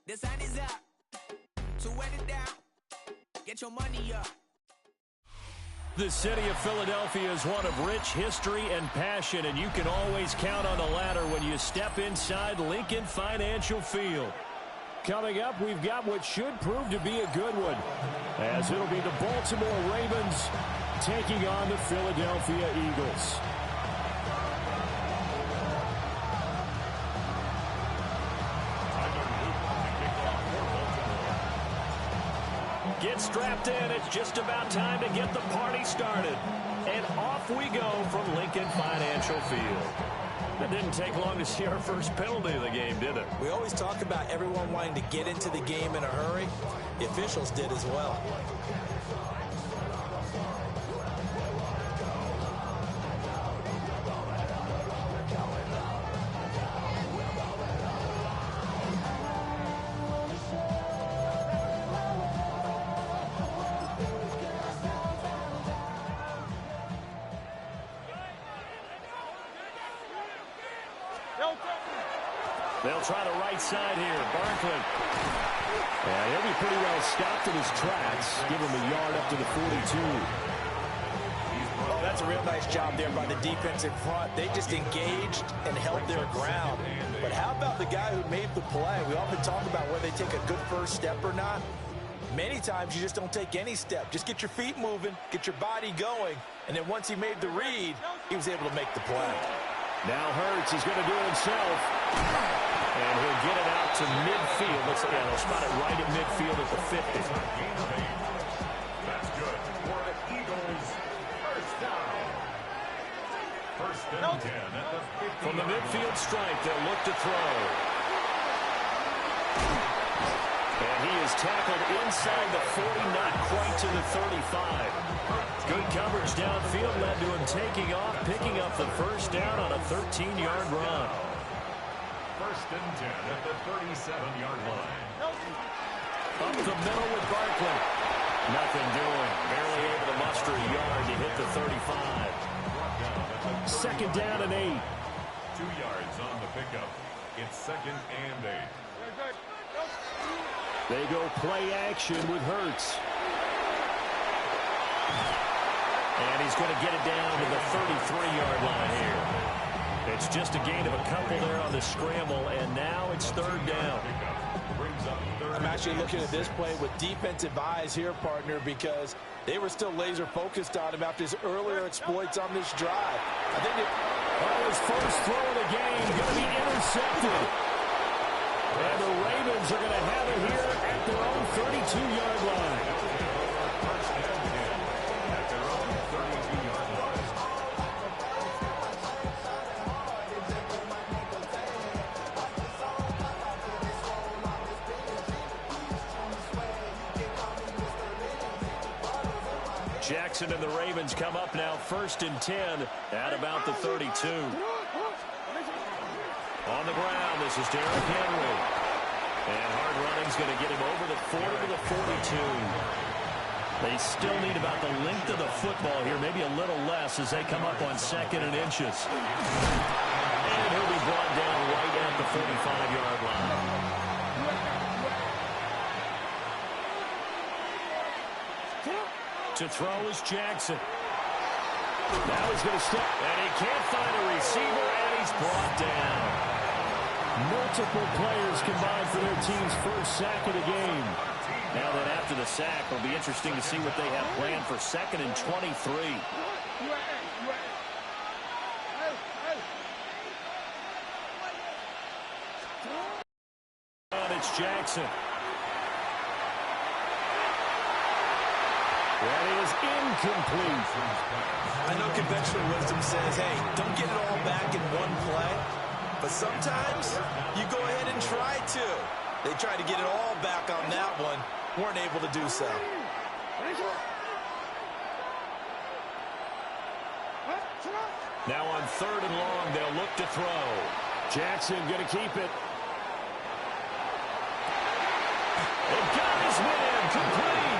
The sun is up. So wet it down. Get your money up. The city of Philadelphia is one of rich history and passion, and you can always count on the ladder when you step inside Lincoln Financial Field. Coming up, we've got what should prove to be a good one, as it'll be the Baltimore Ravens taking on the Philadelphia Eagles. Get strapped in. It's just about time to get the party started. And off we go from Lincoln Financial Field. It didn't take long to see our first penalty of the game, did it? We always talk about everyone wanting to get into the game in a hurry. The officials did as well. They'll try the right side here. Barkley. And he'll be pretty well stopped in his tracks. Give him a yard up to the 42. Oh, that's a real nice job there by the defense in front. They just engaged and held their ground. But how about the guy who made the play? We often talk about whether they take a good first step or not. Many times you just don't take any step. Just get your feet moving, get your body going, and then once he made the read, he was able to make the play. Now Hurts is going to do it himself. And he'll get it out to midfield. Looks like they'll spot it right at midfield at the 50. That's good for the Eagles. First down. First and 10 at the 50. From the midfield stripe, they'll look to throw. And he is tackled inside the 40, not quite to the 35. Good coverage downfield led to him taking off, picking up the first down on a 13-yard run. First and 10 at the 37-yard line. Up the middle with Barkley. Nothing doing. Barely able to muster a yard to hit the 35. Second down and 8. 2 yards on the pickup. It's second and 8. They go play action with Hurts. And he's going to get it down to the 33-yard line here. It's just a gain of a couple there on the scramble, and now it's third down. I'm actually looking at this play with defensive eyes here, partner, because they were still laser focused on him after his earlier exploits on this drive. I think his first throw of the game going to be intercepted. And the Ravens are going to have it here at their own 32-yard line. Jackson and the Ravens come up now first and 10 at about the 32. On the ground, this is Derrick Henry. And hard running's going to get him over the 40 to the 42. They still need about the length of the football here, maybe a little less as they come up on second and inches. And he'll be brought down right at the 45-yard line. To throw is Jackson. Now he's going to step, and he can't find a receiver, and he's brought down. Multiple players combined for their team's first sack of the game. Now that after the sack, it'll be interesting to see what they have planned for second and 23. And it's Jackson. That is incomplete. I know conventional wisdom says, hey, don't get it all back in one play. But sometimes you go ahead and try to. They tried to get it all back on that one. Weren't able to do so. Now on third and long, they'll look to throw. Jackson going to keep it. It got his man complete.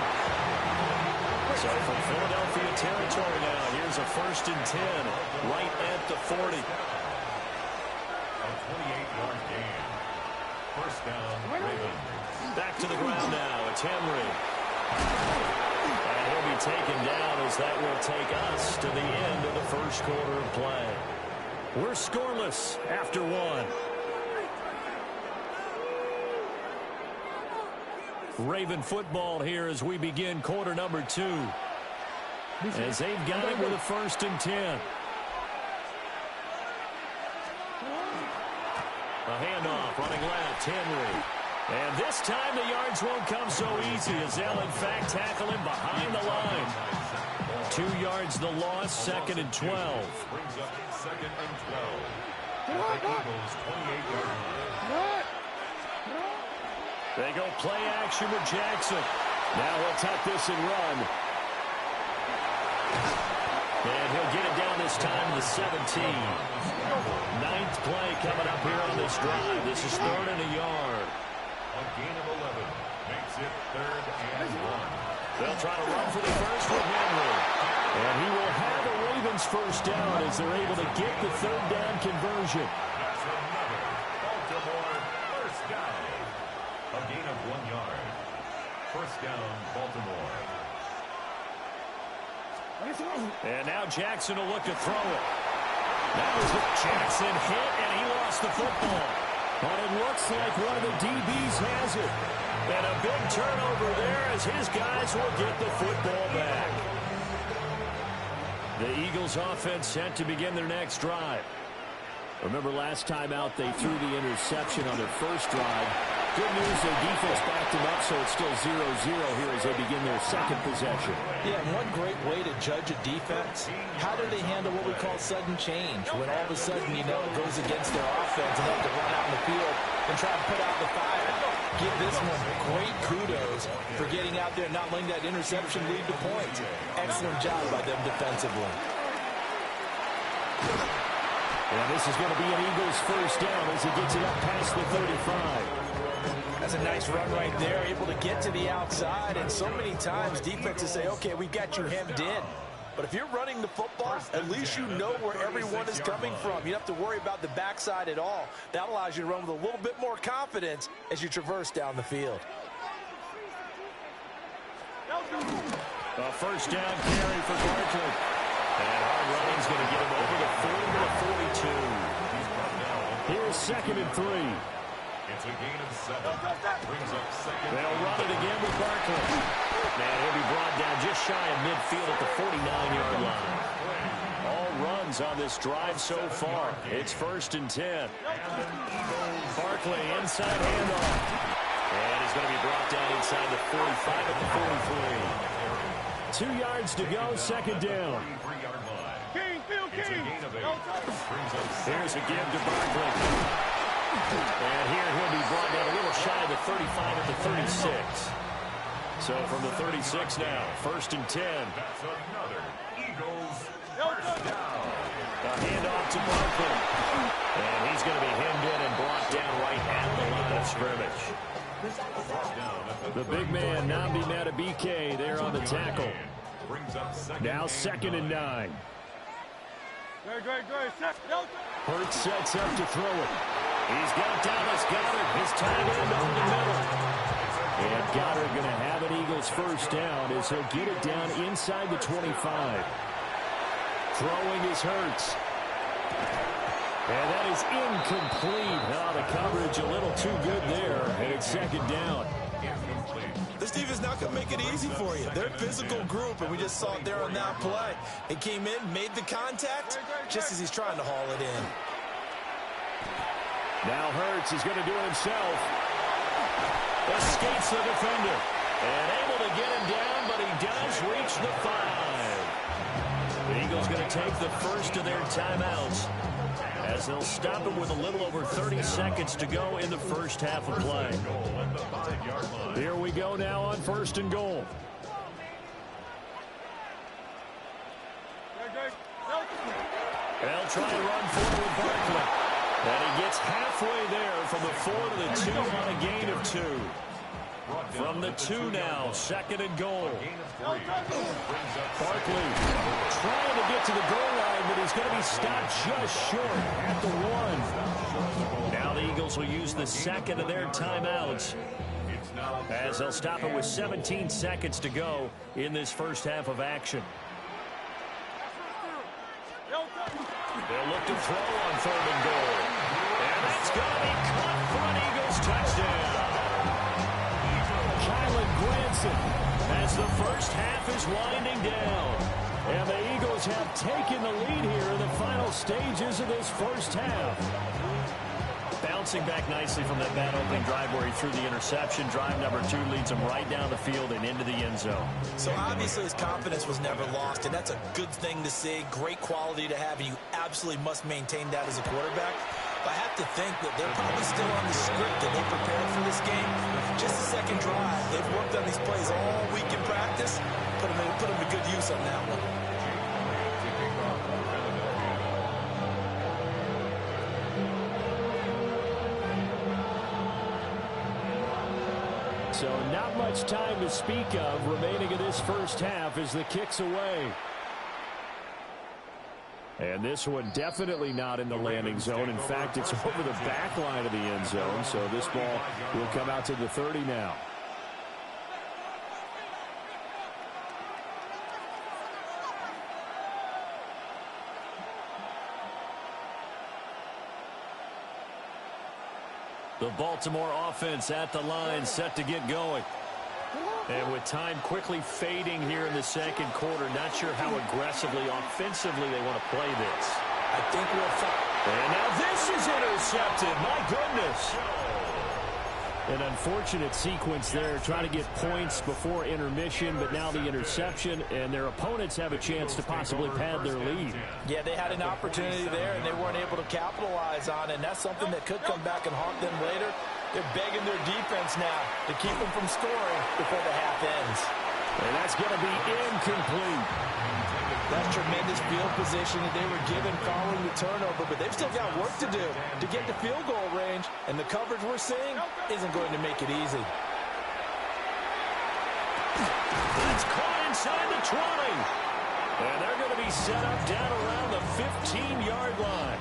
So from Philadelphia territory now, here's a first and 10 right at the 40. A 28-yard gain. First down, Ravens. Back to the ground now. It's Henry. And he'll be taken down as that will take us to the end of the first quarter of play. We're scoreless after one. Raven football here as we begin quarter number 2. As they've got it with a 1st and 10. A handoff, running left, Henry. And this time the yards won't come so easy as they'll in fact tackle him behind the line. 2 yards the loss, 2nd and 12. Brings up 2nd and 12. At the Eagles' 28-yard line. They go play action with Jackson. Now he'll tuck this and run. And he'll get it down this time to the 17. 9th play coming up here on this drive. This is 3rd and a yard. A gain of 11 makes it 3rd and 1. They'll try to run for the first with Henry. And he will have the Ravens first down as they're able to get the 3rd down conversion. That's another Baltimore first down. A gain of 1 yard. First down, Baltimore. And now Jackson will look to throw it. That was Jackson hit, and he lost the football. But it looks like one of the DBs has it. And a big turnover there as his guys will get the football back. The Eagles offense set to begin their next drive. Remember last time out they threw the interception on their first drive. Good news, their defense backed them up, so it's still 0-0 here as they begin their second possession. Yeah, and one great way to judge a defense, how do they handle what we call sudden change? When all of a sudden, you know, it goes against their offense and they have to run out in the field and try to put out the fire. Give this one great kudos for getting out there and not letting that interception lead to points. Excellent job by them defensively. And this is going to be an Eagles first down as he gets it up past the 35. That's a nice run right there, able to get to the outside. And so many times defenses say, okay, we got you hemmed in. But if you're running the football, at least you know where everyone is coming from. You don't have to worry about the backside at all. That allows you to run with a little bit more confidence as you traverse down the field. A first down carry for Barkley. And hard running's going to get him over the 40 to the 42. Here's 2nd and 3. It's a gain of 7. Brings up 2nd. They'll run it again with Barkley. And he'll be brought down just shy of midfield at the 49-yard line. All runs on this drive so far. It's 1st and 10. Barkley inside handoff. And he's going to be brought down inside the 45 at the 43. 2 yards to go, 2nd down. Here's a give to Barkley. And here he'll be brought down a little shy of the 35 at the 36. So from the 36 now, 1st and 10. That's another Eagles first down. A handoff to Barkley. And he's going to be hemmed in and brought down right at the line of scrimmage. The big man, Nnamdi Madubuike, there on the tackle. Now 2nd and 9. Hurts sets up to throw it. He's got Dallas Goedert, his tight end over the middle. And Goddard going to have an Eagles first down as he'll get it down inside the 25. Throwing is Hurts. And that is incomplete. Oh, the coverage a little too good there. And it's 2nd down. This defense not going to make it easy for you. They're a physical group, and we just saw it there on that play. He came in, made the contact, just as he's trying to haul it in. Now Hurts is going to do it himself. Escapes the defender. And able to get him down, but he does reach the 5. The Eagles going to take the first of their timeouts as they'll stop him with a little over 30 seconds to go in the first half of play. Here we go now on 1st and goal. They'll try to run forward with Barkley. And he gets halfway there from the 4 to the 2 on a gain of 2. From the 2 now, 2nd and goal. Barkley trying to get to the goal line but he's going to be stopped just short at the 1. Now the Eagles will use the second of their timeouts, as they'll stop it with 17 seconds to go in this first half of action. They'll look to throw on 3rd and goal. And that's going to be caught for an Eagles touchdown. Kylan Granson, as the first half is winding down. And the Eagles have taken the lead here in the final stages of this first half. Bouncing back nicely from that bad opening drive where he threw the interception. Drive number 2 leads him right down the field and into the end zone. So obviously his confidence was never lost, and that's a good thing to see. Great quality to have, and you absolutely must maintain that as a quarterback. I have to think that they're probably still on the script that they prepared for this game. Just the second drive. They've worked on these plays all week in practice. Put them to good use on that one. So not much time to speak of remaining in this first half as the kick's away. And this one definitely not in the landing zone. In fact, it's over the back line of the end zone. So this ball will come out to the 30 now. The Baltimore offense at the line, set to get going. And with time quickly fading here in the second quarter, not sure how aggressively, offensively they want to play this. I think we'll find. And now this is intercepted. My goodness. An unfortunate sequence there, trying to get points before intermission, but now the interception, and their opponents have a chance to possibly pad their lead. Yeah, they had an opportunity there, and they weren't able to capitalize on it, and that's something that could come back and haunt them later. They're begging their defense now to keep them from scoring before the half ends. And that's going to be incomplete. That's tremendous field position that they were given following the turnover, but they've still got work to do to get to field goal range, and the coverage we're seeing isn't going to make it easy. That's caught inside the 20. And they're going to be set up down around the 15-yard line.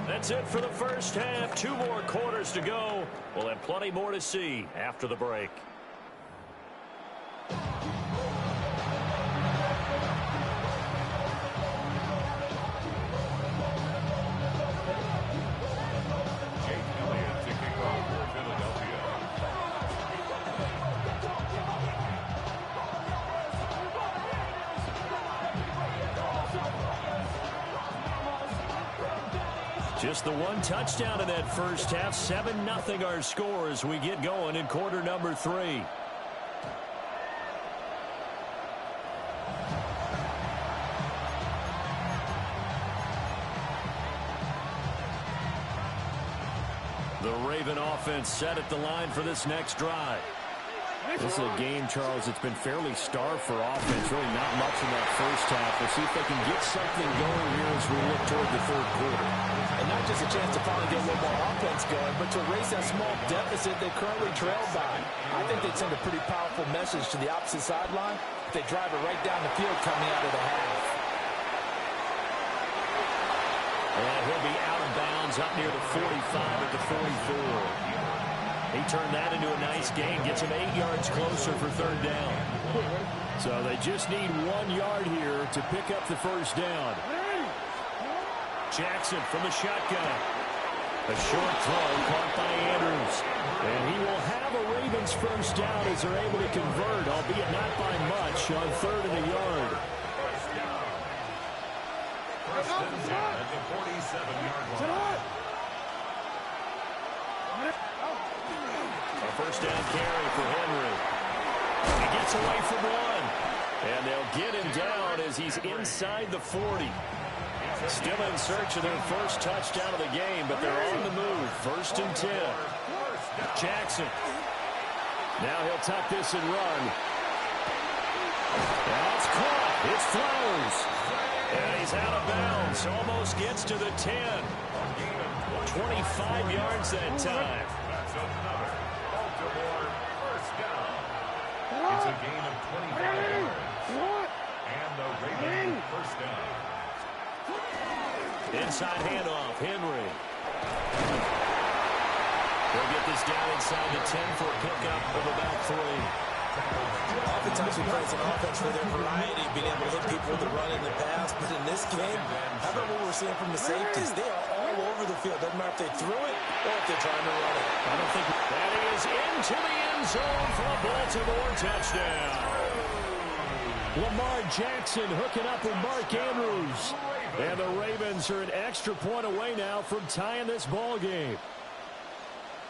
That's it for the first half. 2 more quarters to go. We'll have plenty more to see after the break. Just the 1 touchdown in that first half. 7-0 our score as we get going in quarter number 3. The Raven offense set at the line for this next drive. This is a game, Charles, it's been fairly starved for offense. Really not much in that first half. We'll see if they can get something going here as we look toward the third quarter. And not just a chance to finally get a little more offense going, but to erase that small deficit they currently trail by. I think they'd send a pretty powerful message to the opposite sideline if they drive it right down the field coming out of the half. And he'll be out of bounds up near the 45 at the 44. He turned that into a nice gain, gets him 8 yards closer for third down. So they just need 1 yard here to pick up the first down. Jackson from the shotgun. A short throw caught by Andrews. And he will have a Ravens first down as they're able to convert, albeit not by much, on 3rd and a yard. First and 10 at the 47-yard line. A first down carry for Henry. He gets away from 1. And they'll get him down as he's inside the 40. Still in search of their first touchdown of the game, but they're on the move. 1st and 10. Jackson. Now he'll tuck this and run. That's caught. It's Flowers. And he's out of bounds. Almost gets to the 10. 25 yards that time. That's another Baltimore first down. a gain of 25 yards. And the Ravens first down. Inside handoff, Henry. They'll get this down inside the 10 for a pickup of about 3. Oftentimes we praise an offense for their variety, being able to hit people with the run in the pass. But in this game, how about what we're seeing from the safeties? They are all over the field. Doesn't matter if they threw it or if they're trying to run it. I don't think that is into the end zone for a Baltimore touchdown. Lamar Jackson hooking up with Mark Andrews. And the Ravens are an extra point away now from tying this ball game.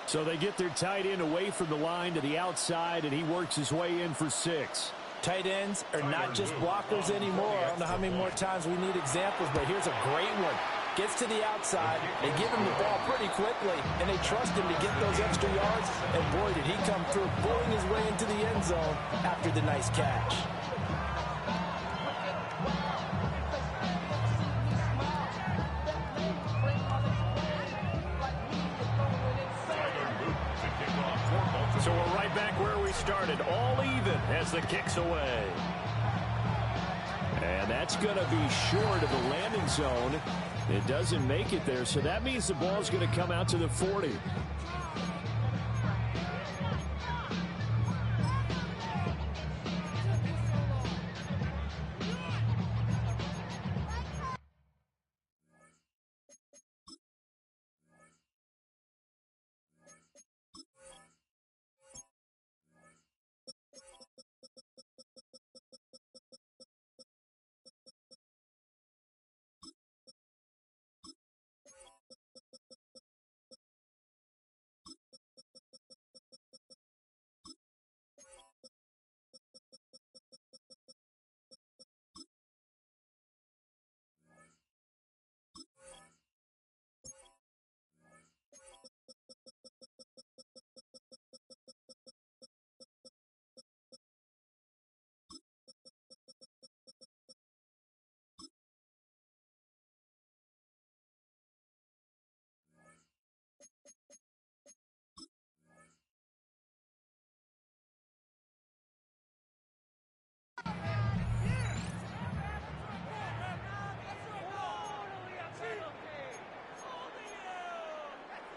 So they get their tight end away from the line to the outside, and he works his way in for 6. Tight ends are not just blockers anymore. I don't know how many more times we need examples, but here's a great one. Gets to the outside, they give him the ball pretty quickly, and they trust him to get those extra yards. And boy, did he come through, bulling his way into the end zone after the nice catch. So we're right back where we started, all even as the kick's away. And that's going to be short of the landing zone. It doesn't make it there, so that means the ball's going to come out to the 40.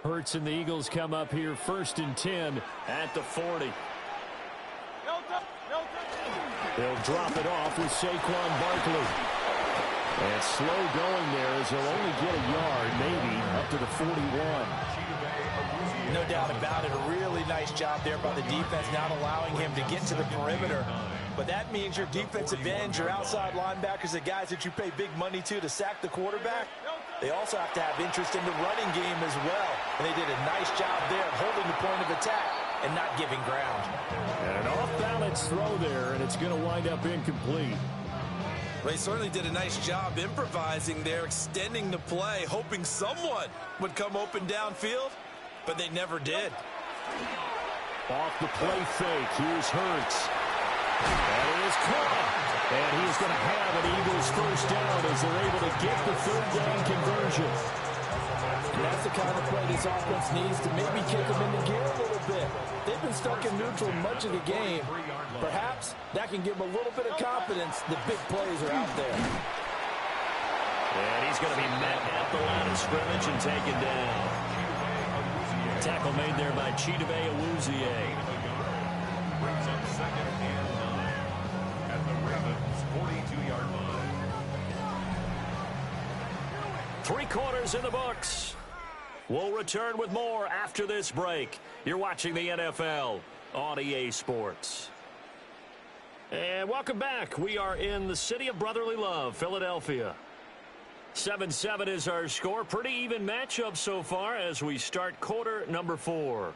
Hurts and the Eagles come up here 1st and 10 at the 40. They'll drop it off with Saquon Barkley. And slow going there as he'll only get a yard, maybe, up to the 41. No doubt about it. A really nice job there by the defense, not allowing him to get to the perimeter. But that means your defensive ends, your outside linebackers, the guys that you pay big money to sack the quarterback, they also have to have interest in the running game as well. And they did a nice job there of holding the point of attack and not giving ground. And an off-balance throw there, and it's going to wind up incomplete. They certainly did a nice job improvising there, extending the play, hoping someone would come open downfield, but they never did. Off the play fake, here's Hurts. And it is caught. And he's going to have an Eagles first down as they're able to get the 3rd down conversion. And that's the kind of play this offense needs to maybe kick them into gear a little bit. They've been stuck in neutral much of the game. Perhaps that can give them a little bit of confidence that big plays are out there. And he's going to be met at the line of scrimmage and taken down. Tackle made there by Chidobe Awuzie. Brings up 2nd and 9 at the Ravens' 42-yard line. 3 quarters in the books. We'll return with more after this break. You're watching the NFL on EA Sports. And welcome back. We are in the city of brotherly love, Philadelphia. 7-7 is our score. Pretty even matchup so far as we start quarter number 4.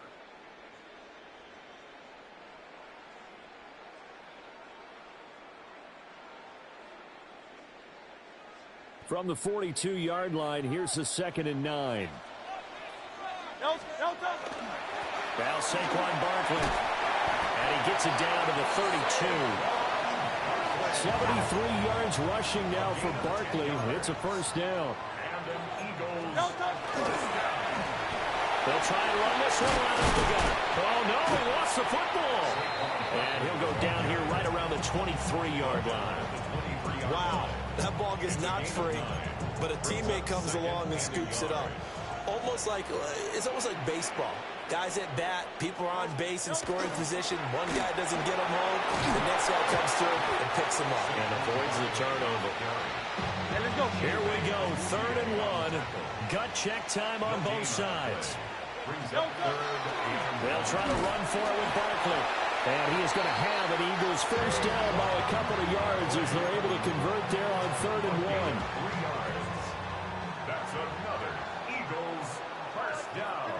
From the 42-yard line, here's the 2nd and 9. Now Saquon Barkley. And he gets it down to the 32. 73 yards rushing now for Barkley. It's a first down. They'll try and run this one right up the gut. Oh, no, he lost the football. And he'll go down here right around the 23-yard line. Wow, that ball gets knocked free, but a teammate comes along and scoops it up. It's almost like baseball. Guys at bat, people are on base in scoring position. One guy doesn't get him home, the next guy comes through and picks him up. And avoids the turnover. Here we go, 3rd and 1. Gut check time on both sides. They'll try to run for it with Barkley. And he is going to have an Eagles first down by a couple of yards as they're able to convert there on 3rd and 1. 3 yards. That's another Eagles first down.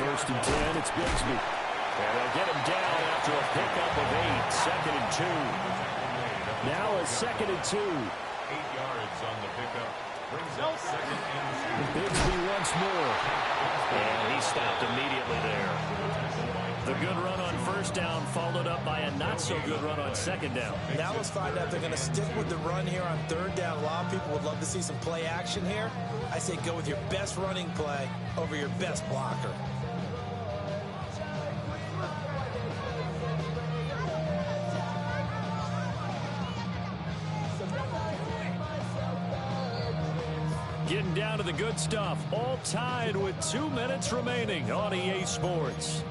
First and 10, it's Bigsby. And they'll get him down after a pickup of 8. 2nd and 2. Now a 2nd and 2. 8 yards on the pickup. Brings up 2nd and 2. Bigsby once more. And he stopped immediately there. The good run on first down followed up by a not-so-good run on 2nd down. Now let's find out if they're going to stick with the run here on 3rd down. A lot of people would love to see some play action here. I say go with your best running play over your best blocker. Getting down to the good stuff. All tied with 2 minutes remaining on EA Sports.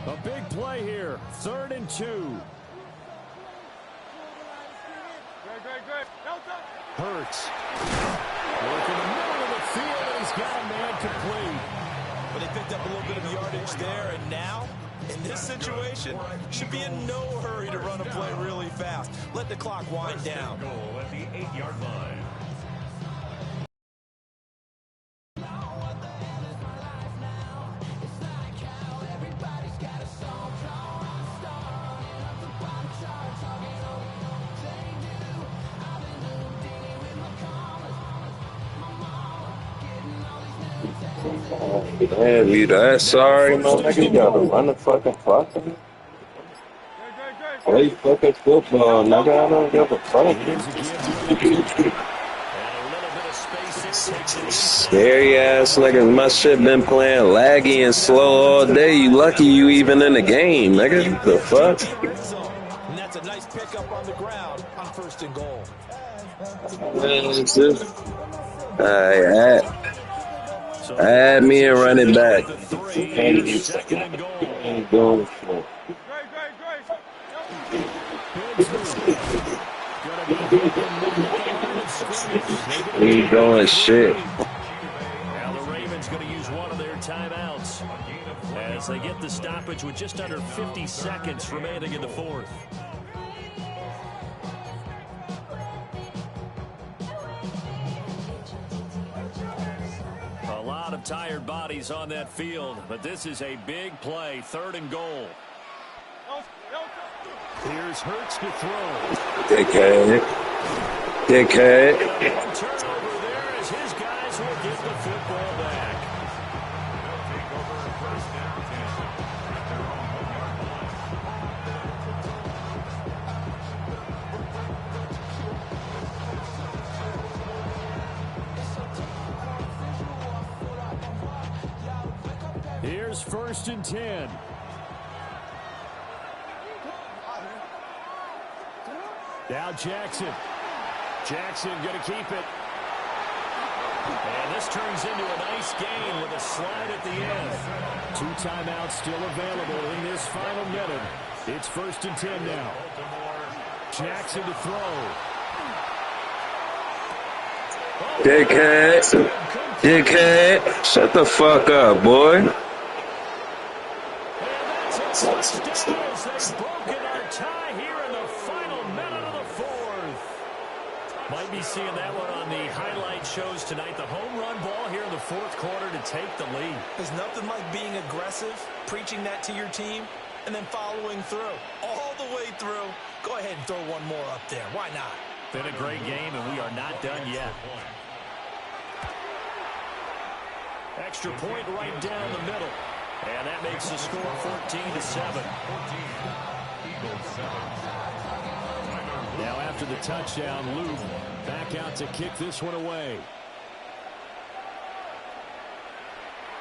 A big play here. 3rd and 2. Hurts. Work in the middle of the field, and he's got a man complete. But they picked up a little bit of yardage there, and now, in this situation, should be in no hurry to run a play really fast. Let the clock wind down. Goal at the 8-yard line. Damn, you that sorry, motherfucker? You gotta run the fucking clock. Play fucking football, nigga. I don't give a fuck. Scary ass niggas. My shit been playing laggy and slow all day. You lucky you even in the game, nigga. The fuck? And that's a nice pickup on the ground on 1st and goal. Alright, add me and run it back. We doing shit. Now the Ravens going to use one of their timeouts as they get the stoppage with just under 50 seconds remaining in the 4th. A lot of tired bodies on that field, but this is a big play. 3rd and goal. Here's Hurts to throw. Dickhead. One turnover there as his guys will get the football back. They'll take over 1st down 10 at their own 1-yard line. Here's 1st and 10. Now Jackson. Jackson going to keep it. And this turns into a nice gain with a slide at the end. 2 timeouts still available in this final minute. It's 1st and 10 now. Jackson to throw. Dickhead. Dickhead. Shut the fuck up, boy. And that's a touchdown as they've broken our tie here in the final minute of the 4th. Might be seeing that one on the highlight shows tonight. The home run ball here in the 4th quarter to take the lead. There's nothing like being aggressive, preaching that to your team, and then following through. All the way through. Go ahead and throw one more up there. Why not? Been a great game, and we are not done yet. Extra point right down the middle. And that makes the score 14-7. Now after the touchdown, Luke back out to kick this one away.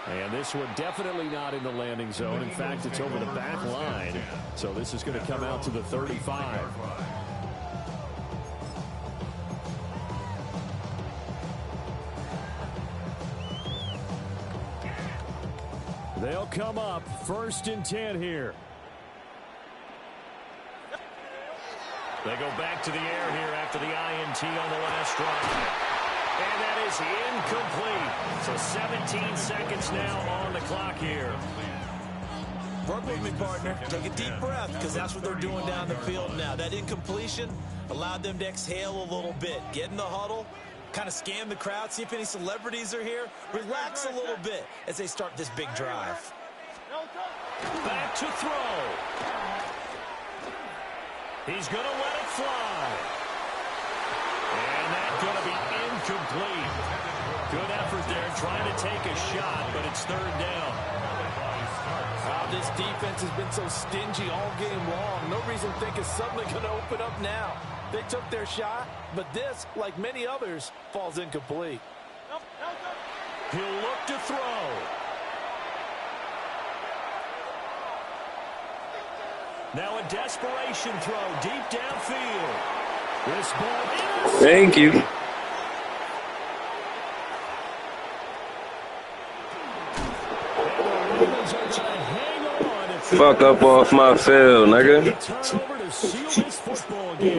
And this one definitely not in the landing zone. In fact, it's over the back line. So this is going to come out to the 35. They'll come up 1st and 10 here. They go back to the air here after the INT on the last drive. And that is incomplete. So 17 seconds now on the clock here. Work with me, partner. Take a deep breath, because that's what they're doing down the field now. That incompletion allowed them to exhale a little bit. Get in the huddle, kind of scan the crowd, see if any celebrities are here. Relax a little bit as they start this big drive. Back to throw. He's going to let it fly. And that's going to be incomplete. Good effort there trying to take a shot, but it's 3rd down. This defense has been so stingy all game long. No reason to think it's suddenly going to open up now. They took their shot, but this, like many others, falls incomplete. He'll look to throw. Now a desperation throw deep downfield. This ball. Thank you. Fuck up off my field, nigga.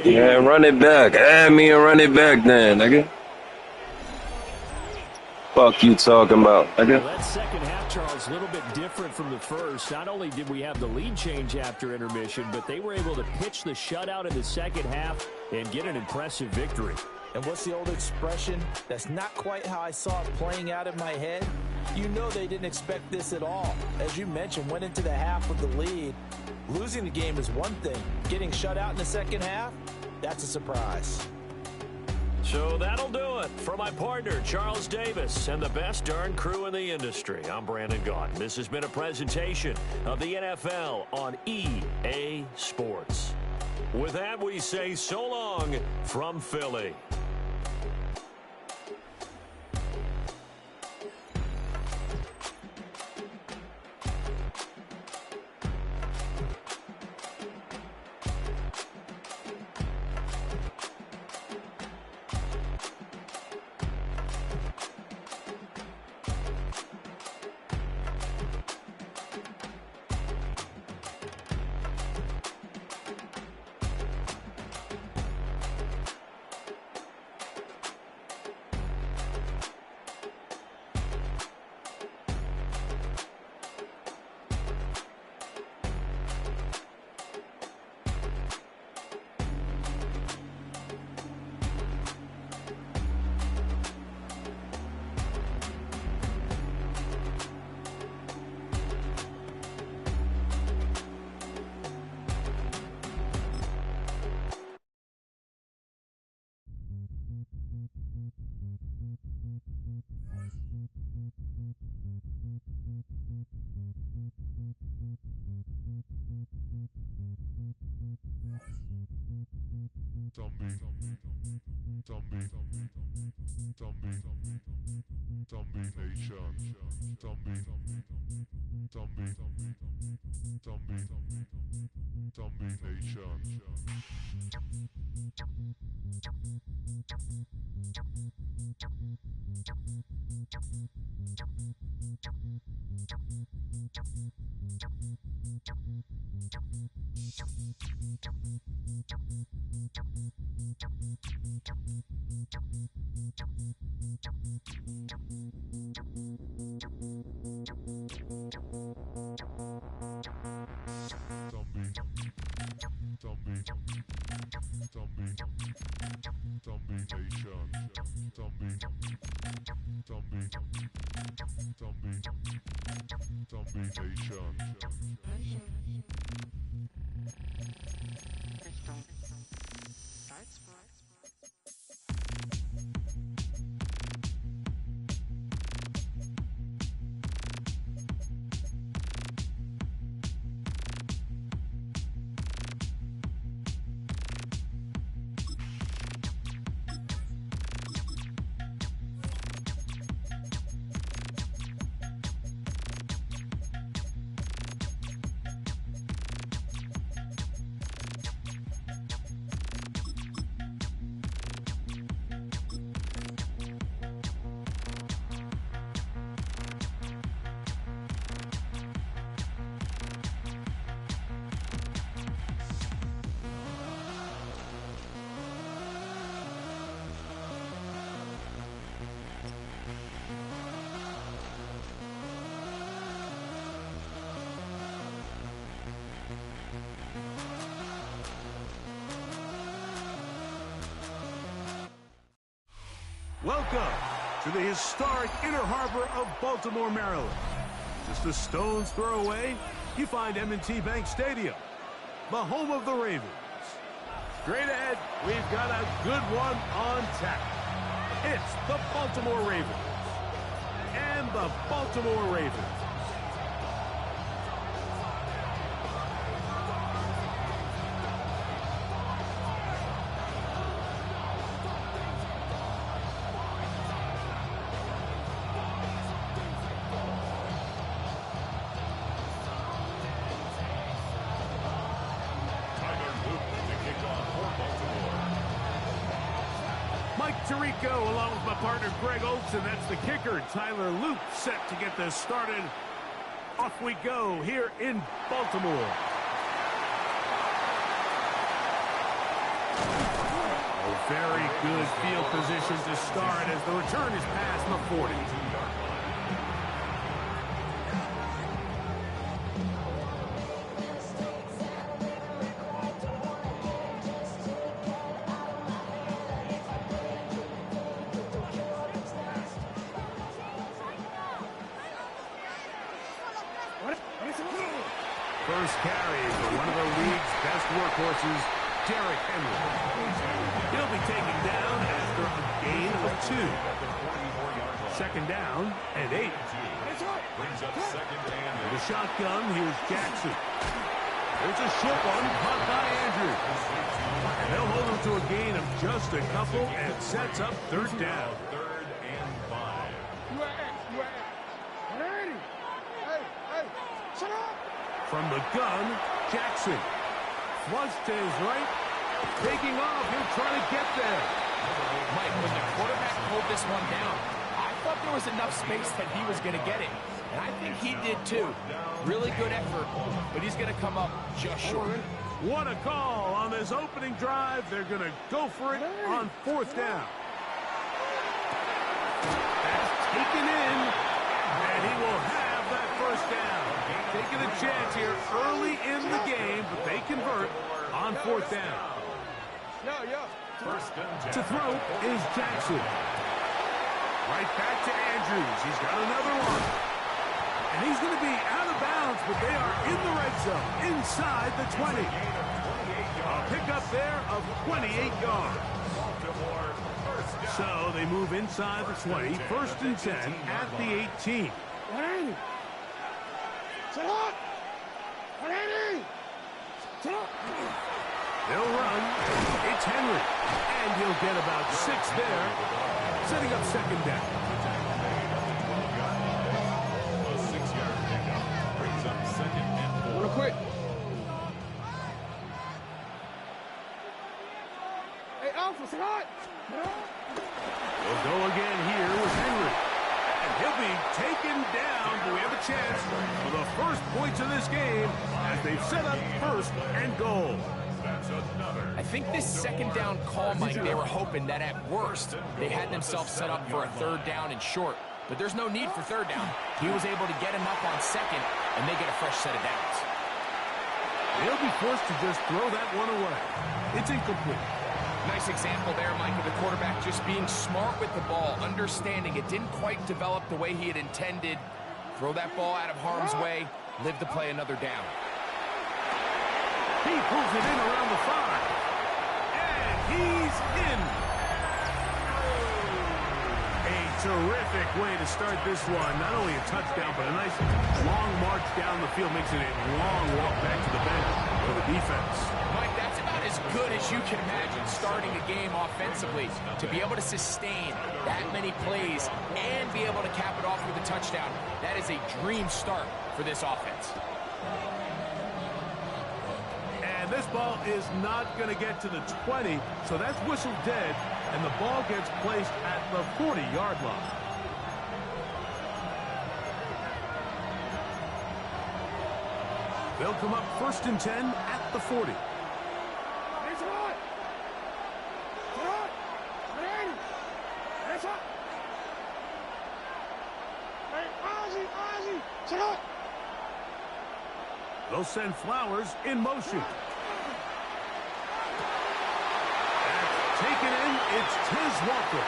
Yeah, run it back. Add me and run it back then, nigga. Fuck you talking about, nigga. Well, that second half, Charles, a little bit different from the first. Not only did we have the lead change after intermission, but they were able to pitch the shutout in the second half and get an impressive victory. And what's the old expression? That's not quite how I saw it playing out in my head. You know they didn't expect this at all. As you mentioned, went into the half with the lead. Losing the game is one thing. Getting shut out in the second half, that's a surprise. So that'll do it for my partner, Charles Davis, and the best darn crew in the industry. I'm Brandon Gaudin. This has been a presentation of the NFL on EA Sports. With that, we say so long from Philly. Welcome to the historic Inner Harbor of Baltimore, Maryland. Just a stone's throw away, you find M&T Bank Stadium, the home of the Ravens. Straight ahead, we've got a good one on tap. It's the Baltimore Ravens and the Baltimore Ravens. Tirico along with my partner Greg Oates, and that's the kicker Tyler Luke, set to get this started. Off we go here in Baltimore. A very good field position to start as the return is past the 40. First carry for one of the league's best workhorses, Derrick Henry. He'll be taken down after a gain of 2. Second down and 8. In the shotgun, here's Jackson. There's a short one caught by Andrews. And they'll hold him to a gain of just a couple and sets up third down. Third and 5. From the gun, Jackson. Flushed to his right. Taking off. He'll try to get there. Mike, when the quarterback pulled this one down, I thought there was enough space that he was going to get it. And I think he did too. Really good effort, but he's going to come up just short. What a call on this opening drive. They're going to go for it on fourth down. That's taken in, and he will have that first down. Taking a chance here early in the game, but they convert on fourth down. To throw is Jackson. Right back to Andrews. He's got another one. And he's going to be out of bounds, but they are in the red zone, inside the 20. A pickup there of 28 yards. So they move inside the 20, first and 10 at the 18. They'll run. It's Henry. And he'll get about 6 there, setting up second down. A 6-yard pickup brings up second and 4. Real quick. Hey, Alpha, say hi. We'll go again here with Henry. And he'll be taken down, but we have a chance for the first points of this game as they've set up first and goal. I think this second down call, Mike, they were hoping that at worst they had themselves set up for a third down and short. But there's no need for third down. He was able to get enough on second, and they get a fresh set of downs. They'll be forced to just throw that one away. It's incomplete. Nice example there, Mike, of the quarterback just being smart with the ball, understanding it didn't quite develop the way he had intended. Throw that ball out of harm's way, live to play another down. He pulls it in around the 5. And he's in. A terrific way to start this one. Not only a touchdown, but a nice long march down the field. Makes it a long walk back to the bench for the defense. Mike, that's about as good as you can imagine starting a game offensively. To be able to sustain that many plays and be able to cap it off with a touchdown, that is a dream start for this offense. And this ball is not going to get to the 20, so that's whistled dead, and the ball gets placed at the 40-yard line. They'll come up first and 10 at the 40. They'll send Flowers in motion. That's taken in. It's Tiz Walker.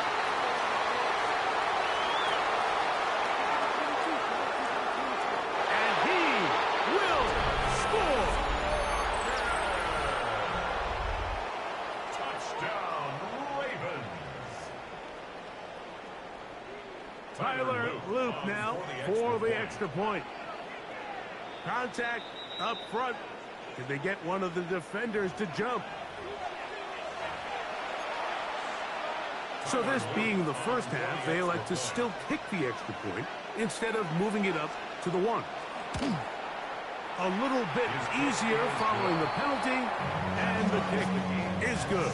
loop now for the extra point. Contact up front. Did they get one of the defenders to jump? So this being the first half, they elect to still kick the extra point instead of moving it up to the 1. A little bit easier following the penalty, and the kick is good.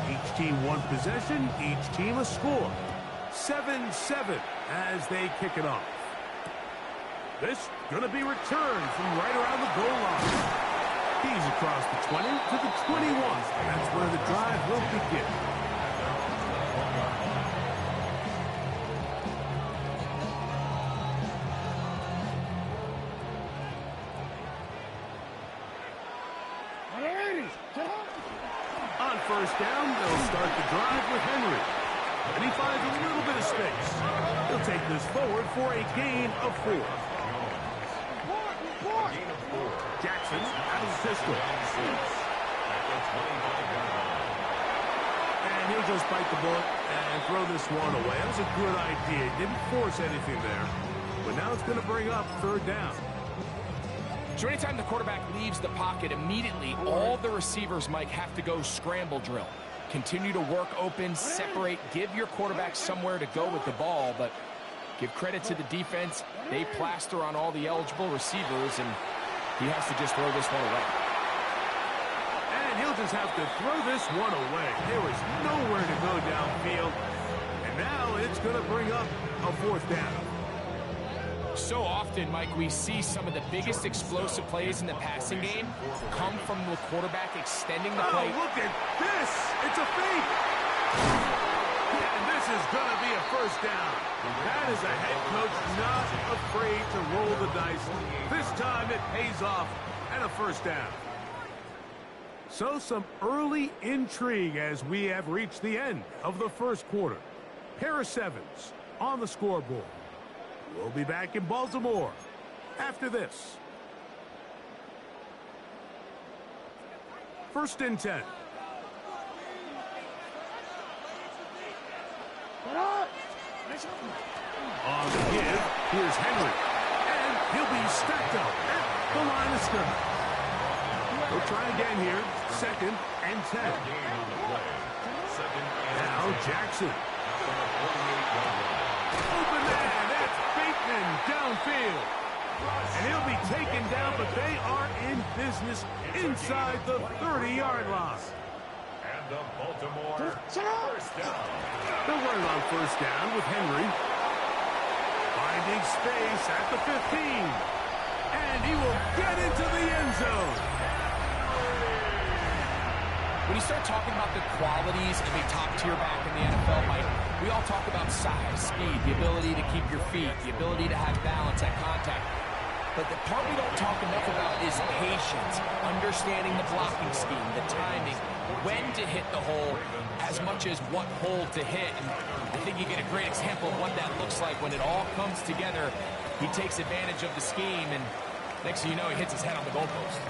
Each team one possession, each team a score. 7-7 as they kick it off. This going to be returned from right around the goal line. He's across the 20 to the 21. That's where the drive will begin. On first down, they'll start the drive with Henry. And he finds a little bit of space. He'll take this forward for a gain of 4. Jackson out of the pistol. And he'll just bite the bullet and throw this one away. That was a good idea. Didn't force anything there. But now it's going to bring up third down. So anytime the quarterback leaves the pocket, immediately all the receivers, Mike, have to go scramble drill. Continue to work open, separate, give your quarterback somewhere to go with the ball, but give credit to the defense. They plaster on all the eligible receivers, and he has to just throw this one away. And he'll just have to throw this one away. There was nowhere to go downfield, and now it's going to bring up a fourth down. So often, Mike, we see some of the biggest explosive plays in the passing game come from the quarterback extending the play. Oh, look at this! It's a fake! And this is going to be a first down. That is a head coach not afraid to roll the dice. This time it pays off and a first down. So some early intrigue as we have reached the end of the first quarter. Pair of sevens on the scoreboard. We'll be back in Baltimore after this. First and 10. On the give, here's Henry. And he'll be stacked up at the line of scrimmage. We'll try again here. Second and 10. Now Jackson. Open man. That's Bateman downfield. And he'll be taken down, but they are in business inside the 30-yard line. And the Baltimore first down. They'll run it on first down with Henry. Finding space at the 15. And he will get into the end zone. When you start talking about the qualities of a top-tier back in the NFL, Mike, we all talk about size, speed, the ability to keep your feet, the ability to have balance at contact. But the part we don't talk enough about is patience, understanding the blocking scheme, the timing, when to hit the hole, as much as what hole to hit. And I think you get a great example of what that looks like when it all comes together. He takes advantage of the scheme, and next thing you know, he hits his head on the goalpost.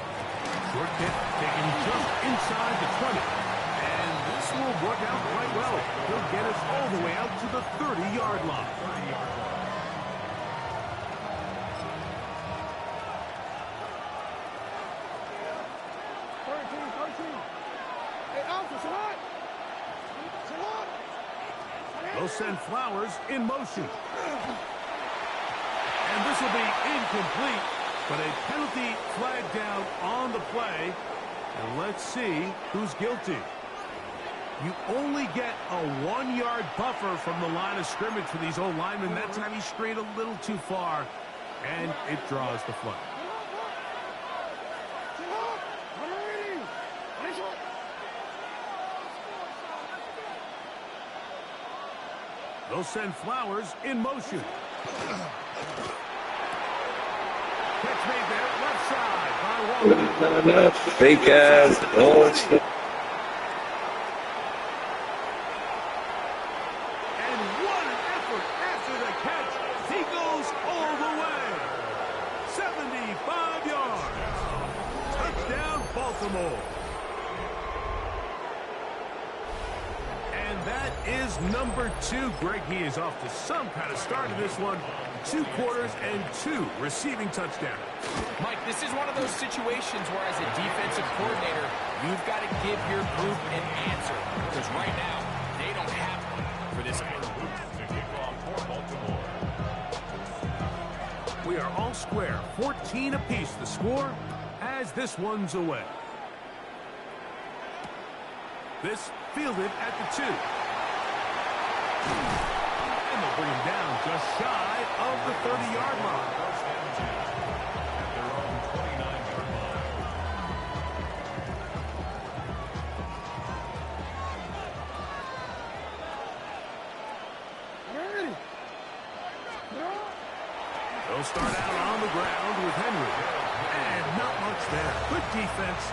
Short kick taken just inside the 20. And this will work out quite well. He'll get us all the way out to the 30-yard line. They'll send Flowers in motion. And this will be incomplete, but a penalty flag down on the play. And let's see who's guilty. You only get a 1-yard buffer from the line of scrimmage for these old linemen. That time he strayed a little too far, and it draws the flag. They'll send Flowers in motion. Catch made there, left side by Walker. Fake ass. And what an effort after the catch. He goes all the way. 75 Baltimore. And that is number 2. Greg, he is off to some kind of start in this one. 2 quarters and 2 receiving touchdowns. Mike, this is one of those situations where as a defensive coordinator, you've got to give your group an answer. Because right now, they don't have one for this game. We are all square. 14 apiece the score as this one's away. This fielded at the 2. And they'll bring him down just shy of the 30-yard line. They'll start out on the ground with Henry. And not much there. Good defense.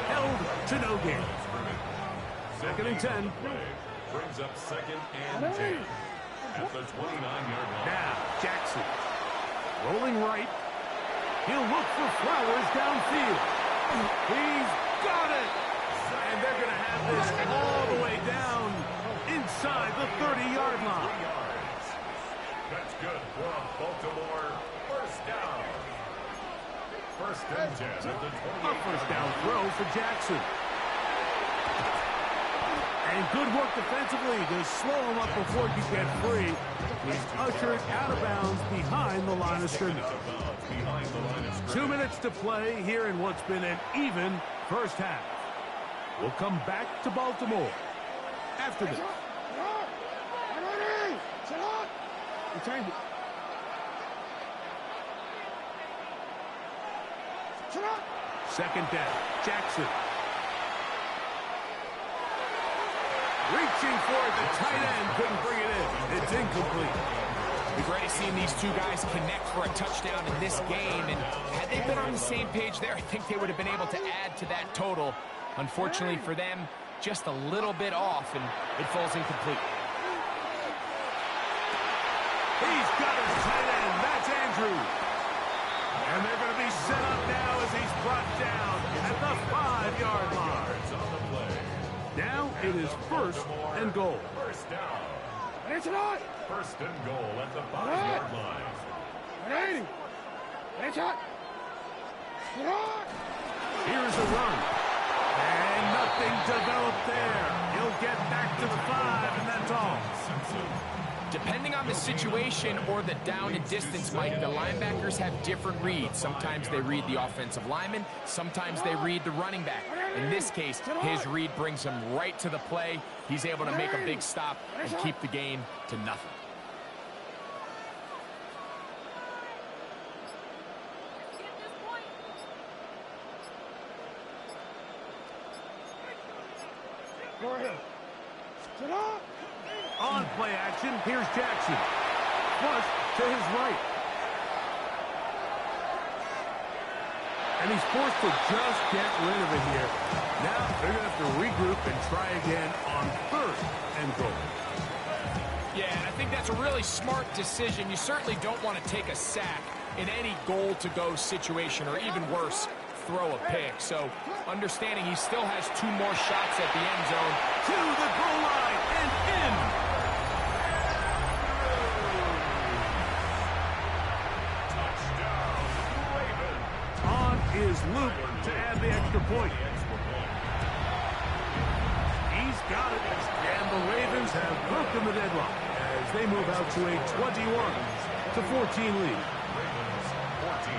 Held to no gain. 2nd and 10. Brings up 2nd and 10 at the 29-yard line. Now, Jackson. Rolling right. He'll look for Flowers downfield. He's got it. And they're going to have this all the way down inside the 30-yard line. That's good for a Baltimore first down. 1st and 10 at the 28. A first down throw for Jackson. And good work defensively to slow him up before he could get free. He's ushered out of bounds behind the line of scrimmage. 2 minutes to play here in what's been an even first half. We'll come back to Baltimore after this. Second down, Jackson. Reaching for it, the tight end couldn't bring it in. It's incomplete. We've already seen these 2 guys connect for a touchdown in this game, and had they been on the same page there, I think they would have been able to add to that total. Unfortunately for them, just a little bit off, and it falls incomplete. He's got his tight end. That's Andrews. And they're going to be set up now as he's brought down at the 5-yard line. Now it is 1st and goal. First down. 1st and goal at the 5-yard line. Here's a run. And nothing developed there. He'll get back to the 5, and that's all. Depending on the situation or the down and distance, Mike, the linebackers have different reads. Sometimes they read the offensive lineman. Sometimes they read the running back. In this case, his read brings him right to the play. He's able to make a big stop and keep the game to nothing. On play action, here's Jackson. Flush to his right. And he's forced to just get rid of it here. Now they're going to have to regroup and try again on 3rd and goal. Yeah, and I think that's a really smart decision. You certainly don't want to take a sack in any goal-to-go situation, or even worse, throw a pick. So understanding he still has 2 more shots at the end zone. To the goal line and in. Touchdown, Ravens. On is Luke to add the extra point. He's got it. And the Ravens have broken the deadlock as they move out to a 21-14 lead. Ravens 14.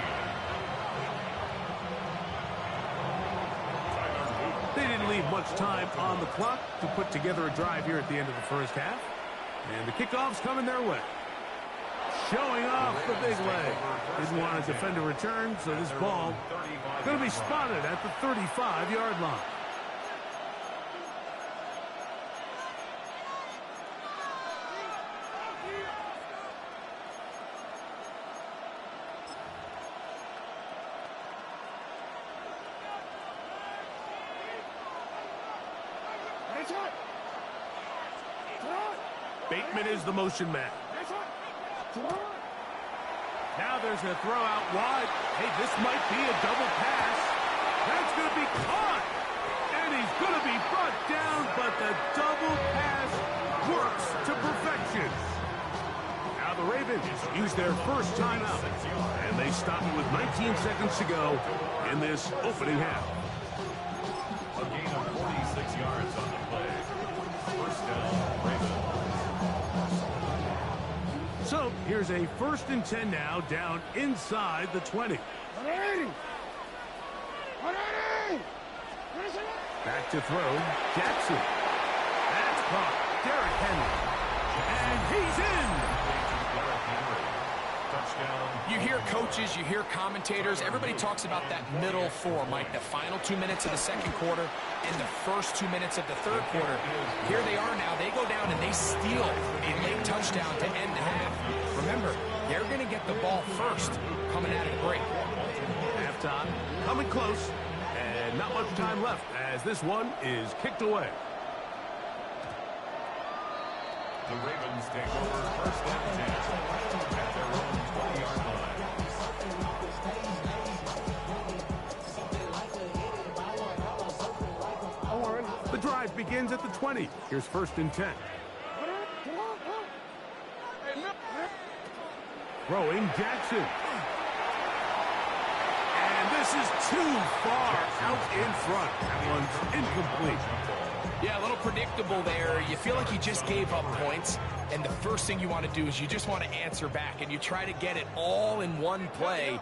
They didn't leave much time on the clock to put together a drive here at the end of the first half. And the kickoff's coming their way. Showing off the big leg. Didn't want to defend a return, so this ball going to be spotted at the 35-yard line. Bateman is the motion man. Now there's a throw out wide. Hey, this might be a double pass. That's going to be caught. timeout. And they stop it with 19 seconds to go in this opening half. A gain of 46 yards on the play. First down, Ravens. So here's a 1st and 10 now, down inside the 20. Back to throw, Jackson. That's caught. Derrick Henry. And he's in. You hear coaches, you hear commentators, everybody talks about that middle four, Mike, the final 2 minutes of the second quarter and the first 2 minutes of the third quarter. Here they are now. They go down and they steal a late touchdown to end the half. Remember, they're going to get the ball first coming out of the break. Halftime coming close, and not much time left as this one is kicked away. The Ravens take over first and 10 at their own 20-yard line. The drive begins at the 20. Here's 1st and 10. Throwing Jackson. And this is too far out in front. That one's incomplete. Yeah, a little predictable there. You feel like you just gave up points, and the first thing you want to do is you just want to answer back, and you try to get it all in one play.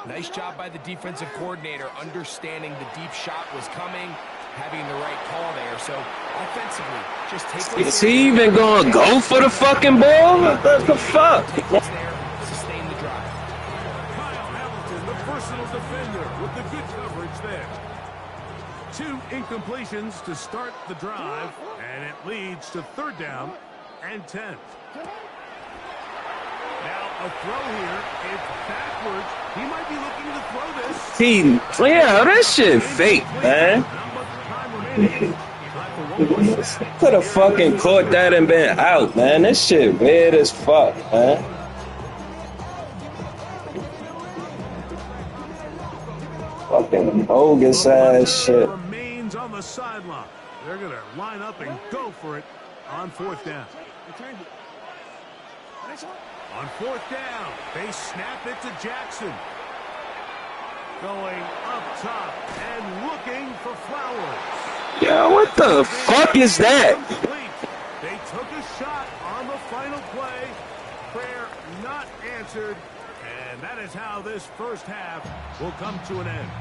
Nice job by the defensive coordinator, understanding the deep shot was coming, having the right call there. So, offensively, just take it. Is he even going to go for the fucking ball? What the fuck? Take what's there, sustain the drive. Kyle Hamilton, the personal defender, with the good coverage there. 2 incompletions to start the drive, and it leads to 3rd down and 10. Now a throw here. It's backwards. He might be looking to throw this. Yeah, that shit fake, man. Could have fucking caught that and been out, man. This shit weird as fuck, man. Fucking bogus ass shit. Remains on the sideline. They're gonna line up and go for it on 4th down. On 4th down, they snap it to Jackson. Going up top and looking for Flowers. Yeah, what the fuck is that? They took a shot on the final play. Prayer not answered. And that is how this first half will come to an end.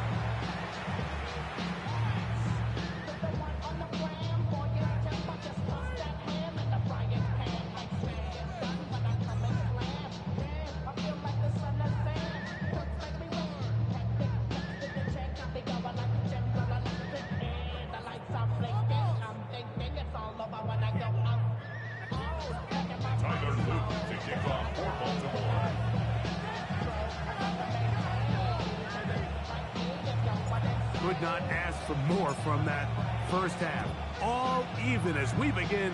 Could not ask for more from that first half. All even as we begin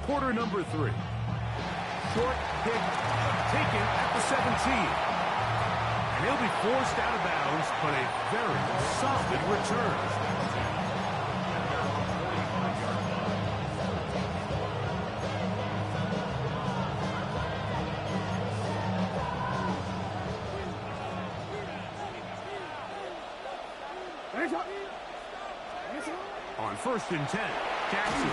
quarter number 3. Short kick taken at the 17. And he'll be forced out of bounds, but a very solid return. On 1st and 10, Jackson.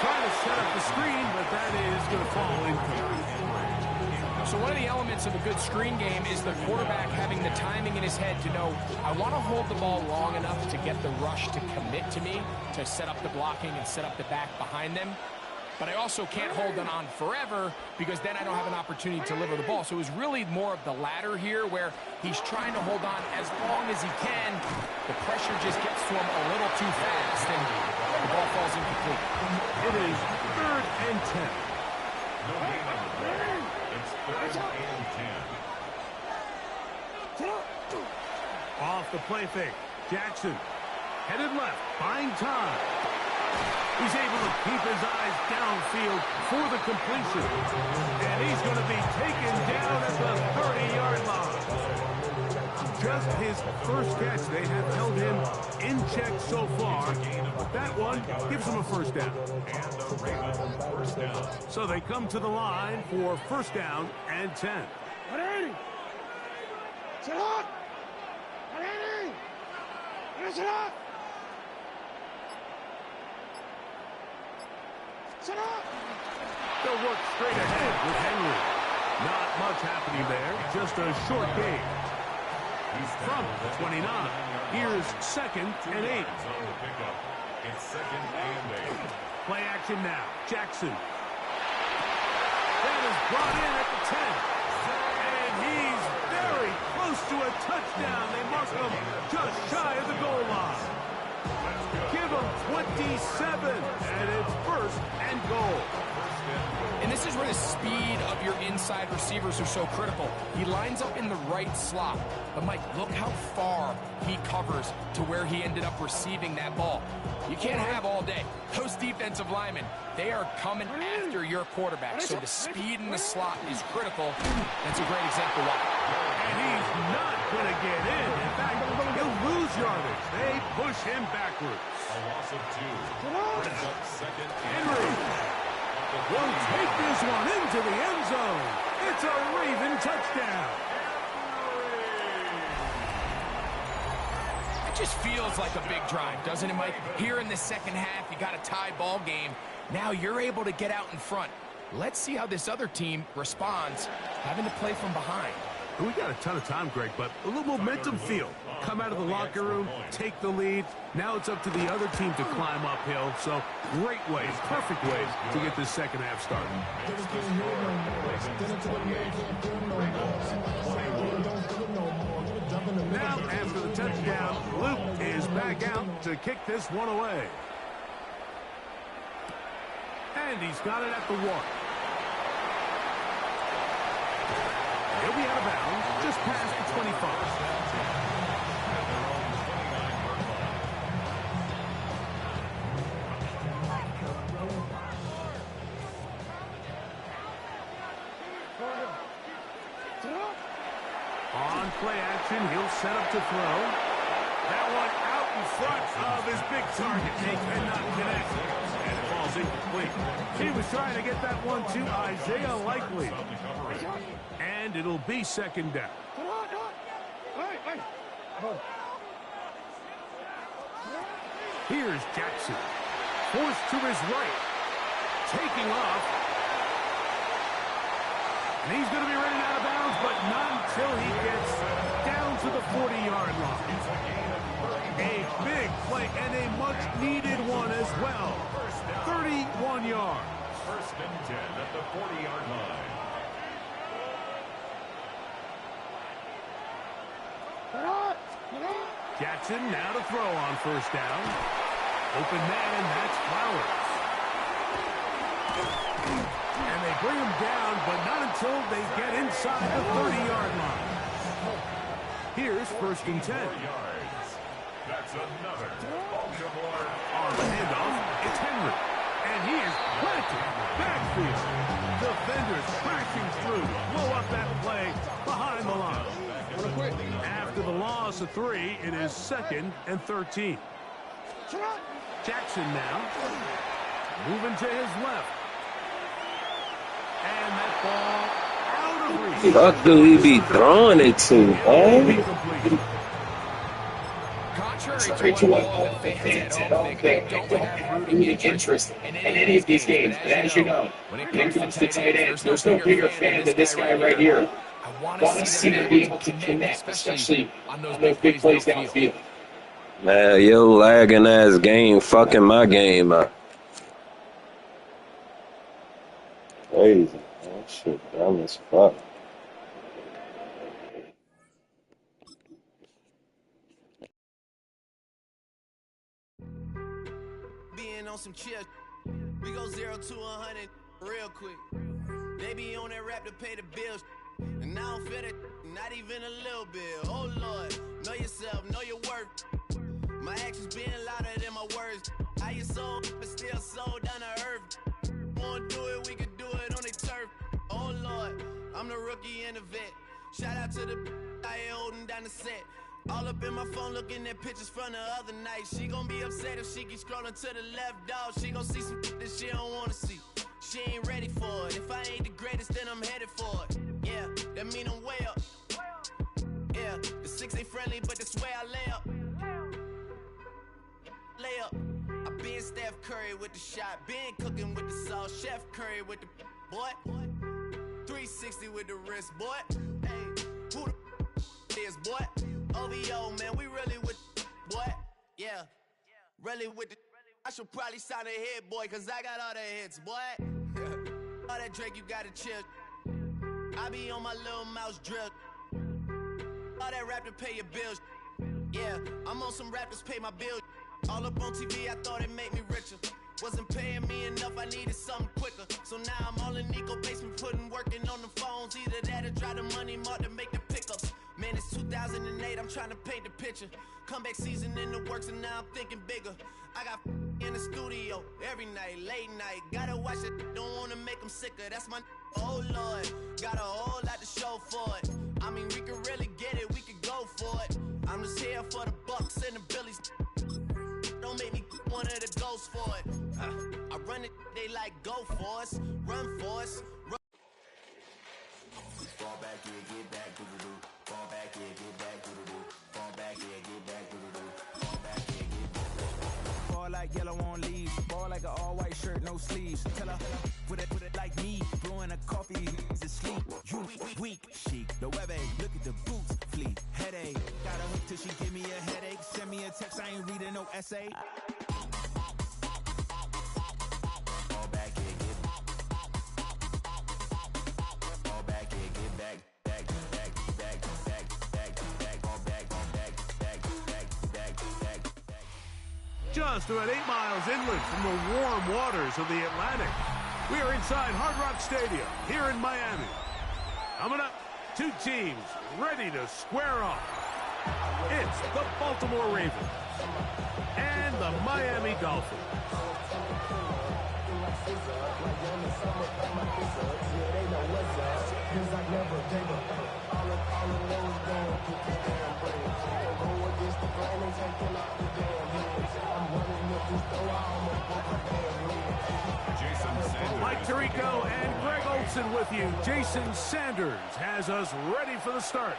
Trying to set up the screen, but that is going to fall incomplete. So one of the elements of a good screen game is the quarterback having the timing in his head to know, I want to hold the ball long enough to get the rush to commit to me, to set up the blocking and set up the back behind them. But I also can't hold it on forever because then I don't have an opportunity to deliver the ball. So it was really more of the latter here where he's trying to hold on as long as he can. The pressure just gets to him a little too fast and the ball falls incomplete. It is 3rd and 10. No gain on the play. It's 3rd and 10. Off the play fake. Jackson headed left, buying time. He's able to keep his eyes downfield for the completion. And he's going to be taken down at the 30-yard line. Just his first catch. They have held him in check so far. But that one gives him a first down. And the Ravens first down. So they come to the line for 1st down and 10. They'll work straight ahead with Henry. Not much happening there, just a short game. From 29, here's 2nd and 8. It's 2nd and 8. Play action now. Jackson. That is brought in at the 10. And he's very close to a touchdown. They mark him just shy of the goal line. Give him 27, and it's 1st and goal. And this is where the speed of your inside receivers are so critical. He lines up in the right slot. But, Mike, look how far he covers to where he ended up receiving that ball. You can't have all day. Those defensive linemen, they are coming after your quarterback. So the speed in the slot is critical. That's a great example why. And he's not going to get in. In fact, he'll lose yardage. They push him backwards. A loss of 2. Brings up 2nd and Henry will take this one into the end zone. It's a Raven touchdown. It just feels like a big drive, doesn't it, Mike? Here in the second half, you got a tie ball game. Now you're able to get out in front. Let's see how this other team responds, having to play from behind. We got a ton of time, Greg, but a little momentum feel. Come out of the locker room, take the lead. Now it's up to the other team to climb uphill. So great ways, perfect ways to get this second half started. Now, after the touchdown, Luke is back out to kick this one away. And he's got it at the 1. He'll be out of bounds just past the 25. On play action, he'll set up to throw. That one out in front of his big target. They cannot connect. And it falls incomplete. He was trying to get that one to Isaiah Likely. And it'll be 2nd down. Here's Jackson. Forced to his right. Taking off. And he's going to be running out of bounds, but not until he gets down to the 40-yard line. A big play and a much-needed one as well. 31 yards. 1st and 10 at the 40-yard line. Jackson now to throw on 1st down. Open man, that's Flowers. And they bring him down, but not until they get inside the 30-yard line. Here's 1st and 10. That's another Baltimore. On the handoff, it's Henry. And he is planted backfield. Defenders crashing through. Blow up that play behind the line. After the loss of 3, it is 2nd and 13. Jackson now. Moving to his left. And that ball out of reach. Fuck do he be throwing it to, man? Contrary to what all the fans at home think, they don't have rooting interest in any of these games. But as you know, when it comes to tight ends, there's no bigger fan than this guy right here. I want to see them be able to connect, especially on those big plays downfield. Man, yo lagging ass game fucking my game up. Crazy. That shit dumb as fuck. Being on some chill, we go 0 to 100 real quick. They be on that rap to pay the bills, and I don't feel it, not even a little bit. Oh Lord, know yourself, know your worth. My actions being louder than my words. How you sold, but still sold down to earth. Wanna do it, we could do it on the turf. Oh Lord, I'm the rookie and the vet. Shout out to the I ain't holding down the set. All up in my phone looking at pictures from the other night. She gon' be upset if she keep scrolling to the left, dog. She gon' see some that she don't wanna see. She ain't ready for it. If I ain't the greatest, then I'm headed for it. Yeah, that mean I'm way up. Yeah, Yeah, the 6 ain't friendly, but that's where I lay up. Lay up. I been Steph Curry with the shot, been cooking with the sauce, Chef Curry with the boy. 360 with the wrist, boy. Hey, who the is, boy? OVO, man, we really with boy. Yeah, really with the. I should probably sign a hit, boy, cause I got all the hits, boy. All that Drake, you gotta chill. I be on my little mouse drill. All that rap to pay your bills. Yeah, I'm on some rap to pay my bills. All up on TV, I thought it made me richer. Wasn't paying me enough, I needed something quicker. So now I'm all in Nico basement, working on the phones. Either that or try the money mark to make the pickups. Man, it's 2008, I'm trying to paint the picture. Comeback season in the works and now I'm thinking bigger. I got in the studio every night, late night. Gotta watch it, don't wanna make them sicker. That's my oh Lord, got a whole lot to show for it. I mean, we could really get it, we could go for it. I'm just here for the Bucks and the Billies. Don't make me one of the ghosts for it. I run it, they like go for us, run for us. Run. Fall back here, get back, doo-doo-doo. Fall back here, get back, doo-doo-doo. Fall back here, get back, doo-doo-doo. Fall back here, get back. Ball like yellow on leaves. Ball like an all-white shirt, no sleeves. Tell her, put it like me. Blowing a coffee, to sleep. You weak, chic. The web look at the boots, fleet. Headache. Got a hook till she give me a headache. Send me a text, I ain't reading no essay. Fall back here, get back. Fall back here, get back. Back. Fall back. Just about 8 miles inland from the warm waters of the Atlantic. We are inside Hard Rock Stadium here in Miami. Coming up, two teams ready to square off. It's the Baltimore Ravens and the Miami Dolphins. Mike Tirico and Greg Olson with you. Jason Sanders has us ready for the start.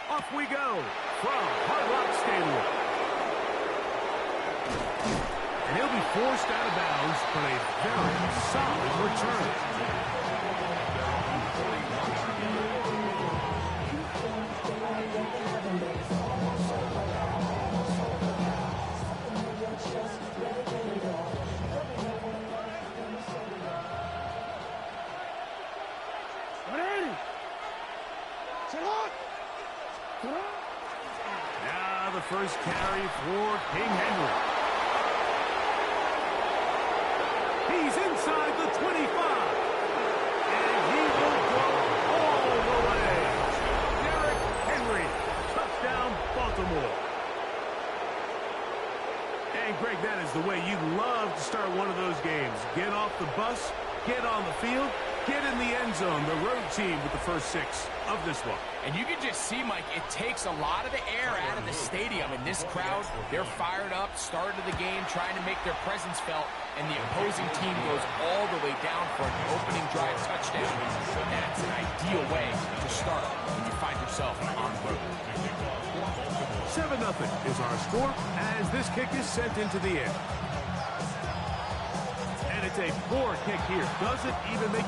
Off we go from Hard Rock Stadium. And he'll be forced out of bounds, but a very solid return. Now the first carry for King Henry. He's inside the 25. And he will go all the way. Derrick Henry, touchdown Baltimore. And Greg, that is the way you love to start one of those games. Get off the bus, get on the field, get in the end zone. The road team with the first 6 of this one. And you can just see, Mike, it takes a lot of the air out of the stadium. And this crowd, they're fired up, started the game, trying to make their presence felt. And the opposing team goes all the way down for an opening drive touchdown. That's an ideal way to start when you find yourself on the road. 7-0 is our score as this kick is sent into the air. And it's a poor kick here. Doesn't even make...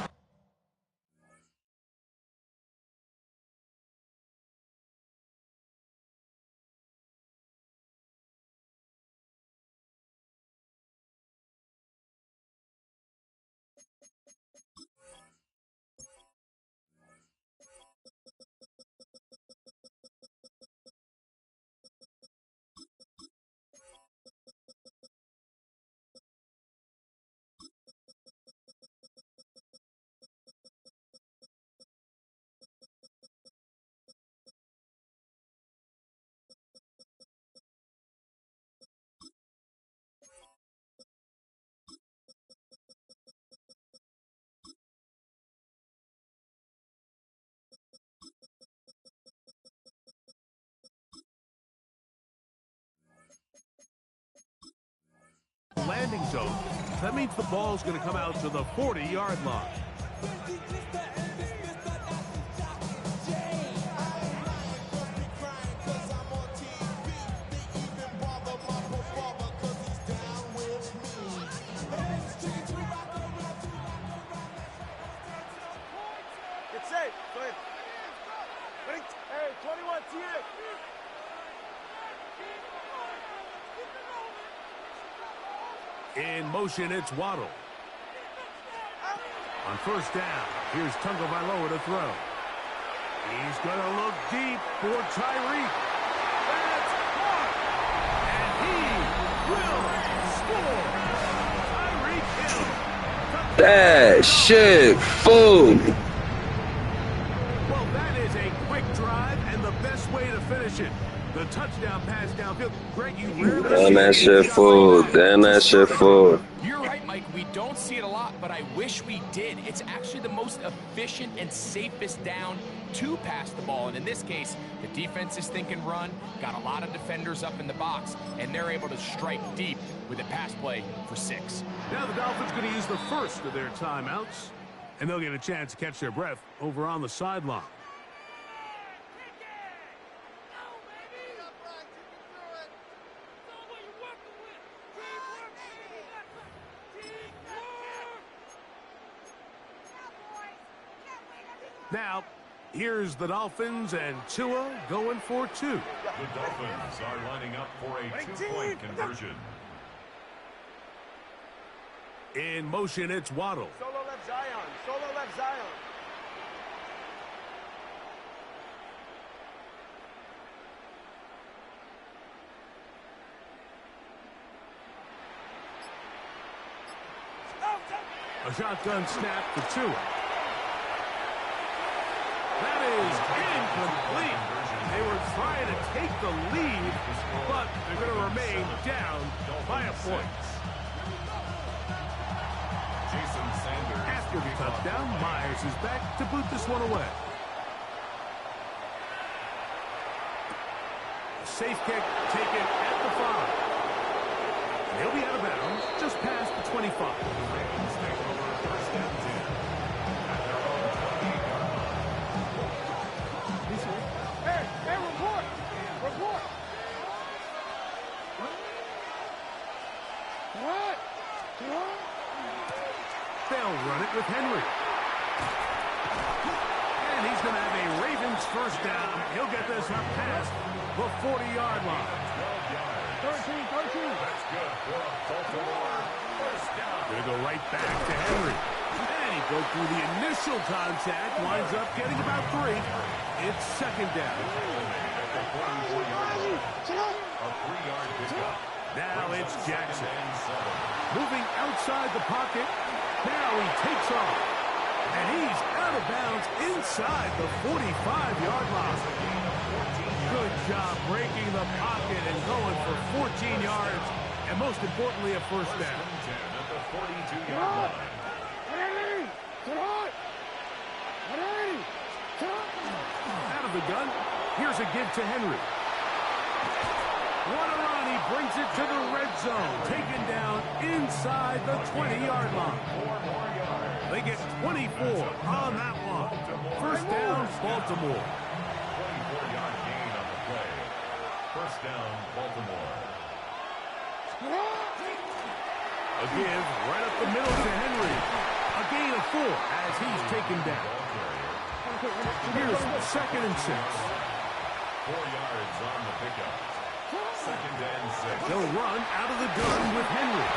landing zone. That means the ball's going to come out to the 40-yard line. In motion, it's Waddle. On first down, here's Tagovailoa to throw. He's going to look deep for Tyreek. That's caught. And he will score. Tyreek Hill. That shit, fool. Well, that is a quick drive and the best way to finish it. The touchdown pass downfield. Greg, you rarely Damn that shit, fool. Damn that shit, fool. You're right, Mike. We don't see it a lot, but I wish we did. It's actually the most efficient and safest down to pass the ball. And in this case, the defense is thinking run, got a lot of defenders up in the box, and they're able to strike deep with a pass play for 6. Now the Dolphins going to use the first of their timeouts, and they'll get a chance to catch their breath over on the sideline. Now, here's the Dolphins and Tua going for 2. The Dolphins are lining up for a 2-point conversion. In motion, it's Waddle. Solo left Zion. Solo left Zion. A shotgun snap for Tua. That is incomplete. They were trying to take the lead, but they're going to remain down by a point. After the touchdown, Myers is back to boot this one away. Safe kick taken at the 5. He'll be out of bounds just past the 25. They'll run it with Henry. And he's going to have a Ravens first down. He'll get this up past the 40-yard line. 13. That's good for a Baltimore first down. Going to go right back to Henry. And he broke through the initial contact. Winds up getting about 3. It's second down. A 3-yard pickup. Now it's Jackson. Moving outside the pocket. Now he takes off. And he's out of bounds inside the 45-yard line. Good job breaking the pocket and going for 14 yards. And most importantly, a first down. At the 42-yard line. Out of the gun. Here's a give to Henry. What a run. He brings it to the red zone. Taken down inside the 20-yard line. They get 24 on that one. First down, Baltimore. 24-yard gain on the play. First down, Baltimore. A give right up the middle to Henry. A gain of 4 as he's taken down. Here's 2nd and 6. 4 yards on the pickup. 2nd and 6. They'll run out of the gun with Henry.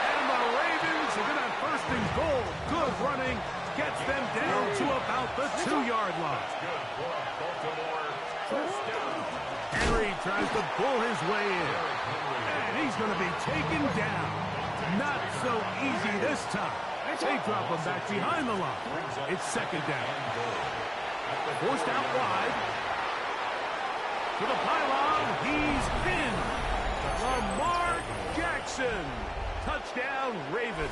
And the Ravens are going to have first and goal. Good running. Gets them down to about the 2-yard line. Good for a Baltimore first down. Henry tries to pull his way in. And he's going to be taken down. Not so easy this time. They drop him back behind the line. It's second down. Forced out wide. To the pylon. He's in. Lamar Jackson. Touchdown, Ravens.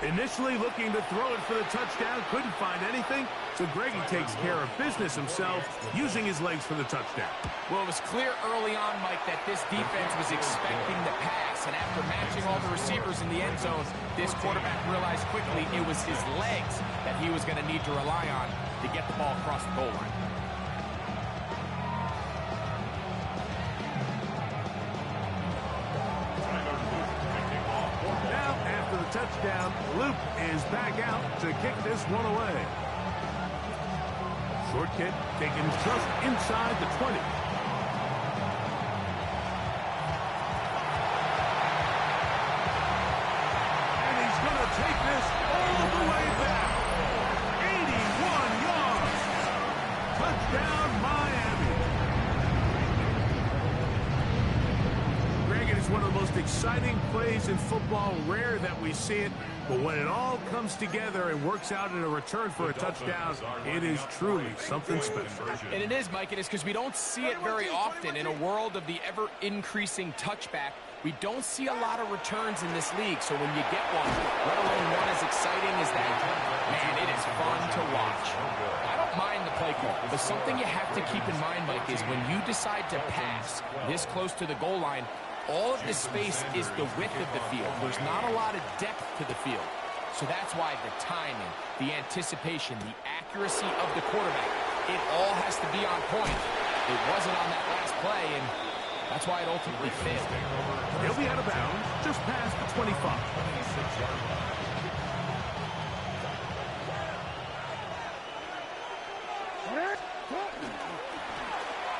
Initially looking to throw it for the touchdown. Couldn't find anything. So Greggy takes care of business himself, using his legs for the touchdown. Well, it was clear early on, Mike, that this defense was expecting the pass. And after matching all the receivers in the end zone, this quarterback realized quickly it was his legs that he was going to need to rely on to get the ball across the goal line. Now, after the touchdown, Luke is back out to kick this one away. Short kick taken just inside the 20. exciting plays in football. Rare that we see it, but when it all comes together and works out in a return for a touchdown, it is truly something special. And it is, Mike. It is because we don't see it very often in a world of the ever-increasing touchback. We don't see a lot of returns in this league, so when you get one, let alone one as exciting as that, man, it is fun to watch. I don't mind the play call, but something you have to keep in mind, Mike, is when you decide to pass this close to the goal line, all of this space is the width of the field. There's not a lot of depth to the field. So that's why the timing, the anticipation, the accuracy of the quarterback, it all has to be on point. It wasn't on that last play, and that's why it ultimately failed. He'll be out of bounds just past the 25.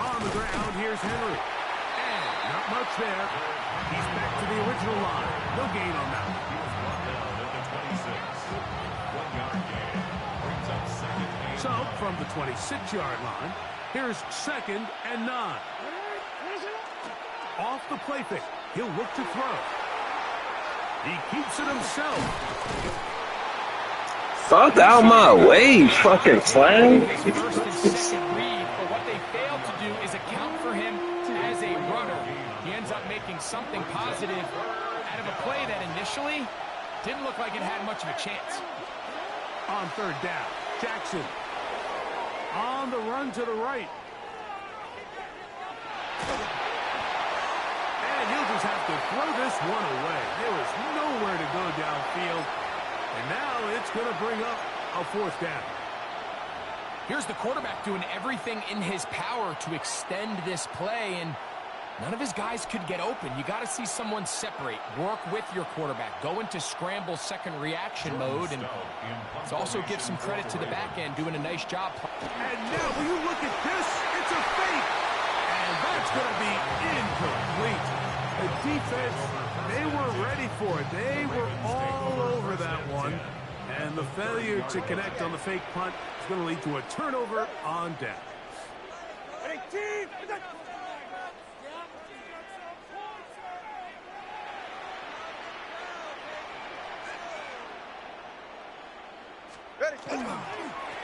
On the ground, here's Henry. And not much there. He's back to the original line. No gain on that. So, from the 26-yard line, here's 2nd and 9. Off the play fake. He'll look to throw. He keeps it himself. Fuck out my way, fucking clown. First and second read, but what they failed to do is account for him as a runner. He ends up making something positive out of a play that initially didn't look like it had much of a chance. On 3rd down, Jackson. On the run to the right. And he'll just have to throw this one away. There is nowhere to go downfield. And now it's going to bring up a 4th down. Here's the quarterback doing everything in his power to extend this play, and none of his guys could get open. You got to see someone separate, work with your quarterback, go into scramble second reaction mode, and let's also give some credit to the back end doing a nice job. And now, will you look at this? It's a fake. And that's going to be incomplete. The defense, they were ready for it. They were all over that one. And the failure to connect on the fake punt is going to lead to a turnover on down.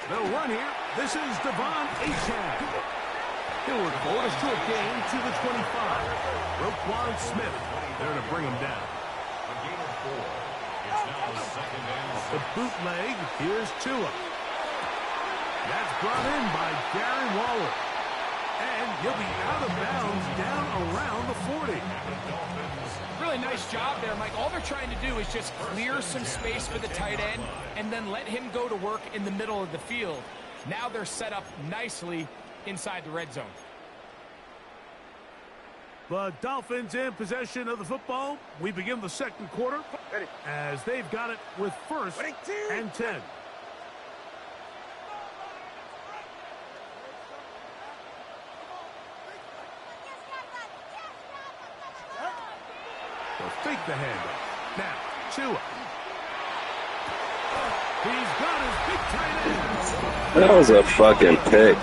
They'll run here. This is Devon Achane. He'll work forward a short gain to the 25. Roquan Smith there to bring him down. A gain of 4. It's now 2nd and 6. The bootleg, here's Tua. That's brought in by Darren Waller. And he'll be out of bounds down around the 40. Really nice job there, Mike. All they're trying to do is just clear some space for the tight end and then let him go to work in the middle of the field. Now they're set up nicely inside the red zone. The Dolphins in possession of the football. We begin the 2nd quarter as they've got it with 1st and 10. They'll fake the handoff. Now, Tua. He's got his big tight end. That was a fucking pick.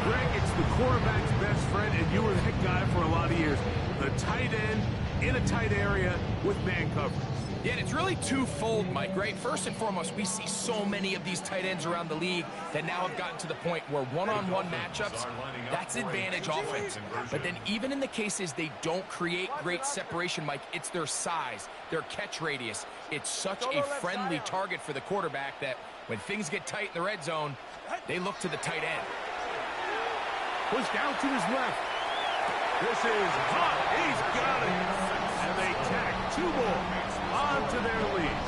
Greg, it's the quarterback's best friend, and you were that guy for a lot of years. The tight end in a tight area with man coverage. Yeah, and it's really twofold, Mike, right? First and foremost, we see so many of these tight ends around the league that now have gotten to the point where one-on-one matchups, that's advantage offense. But then even in the cases they don't create great separation, Mike, it's their size, their catch radius. It's such a friendly target for the quarterback that when things get tight in the red zone, they look to the tight end. Pushed out to his left. This is hot. He's got it. And they tack 2 more onto their lead.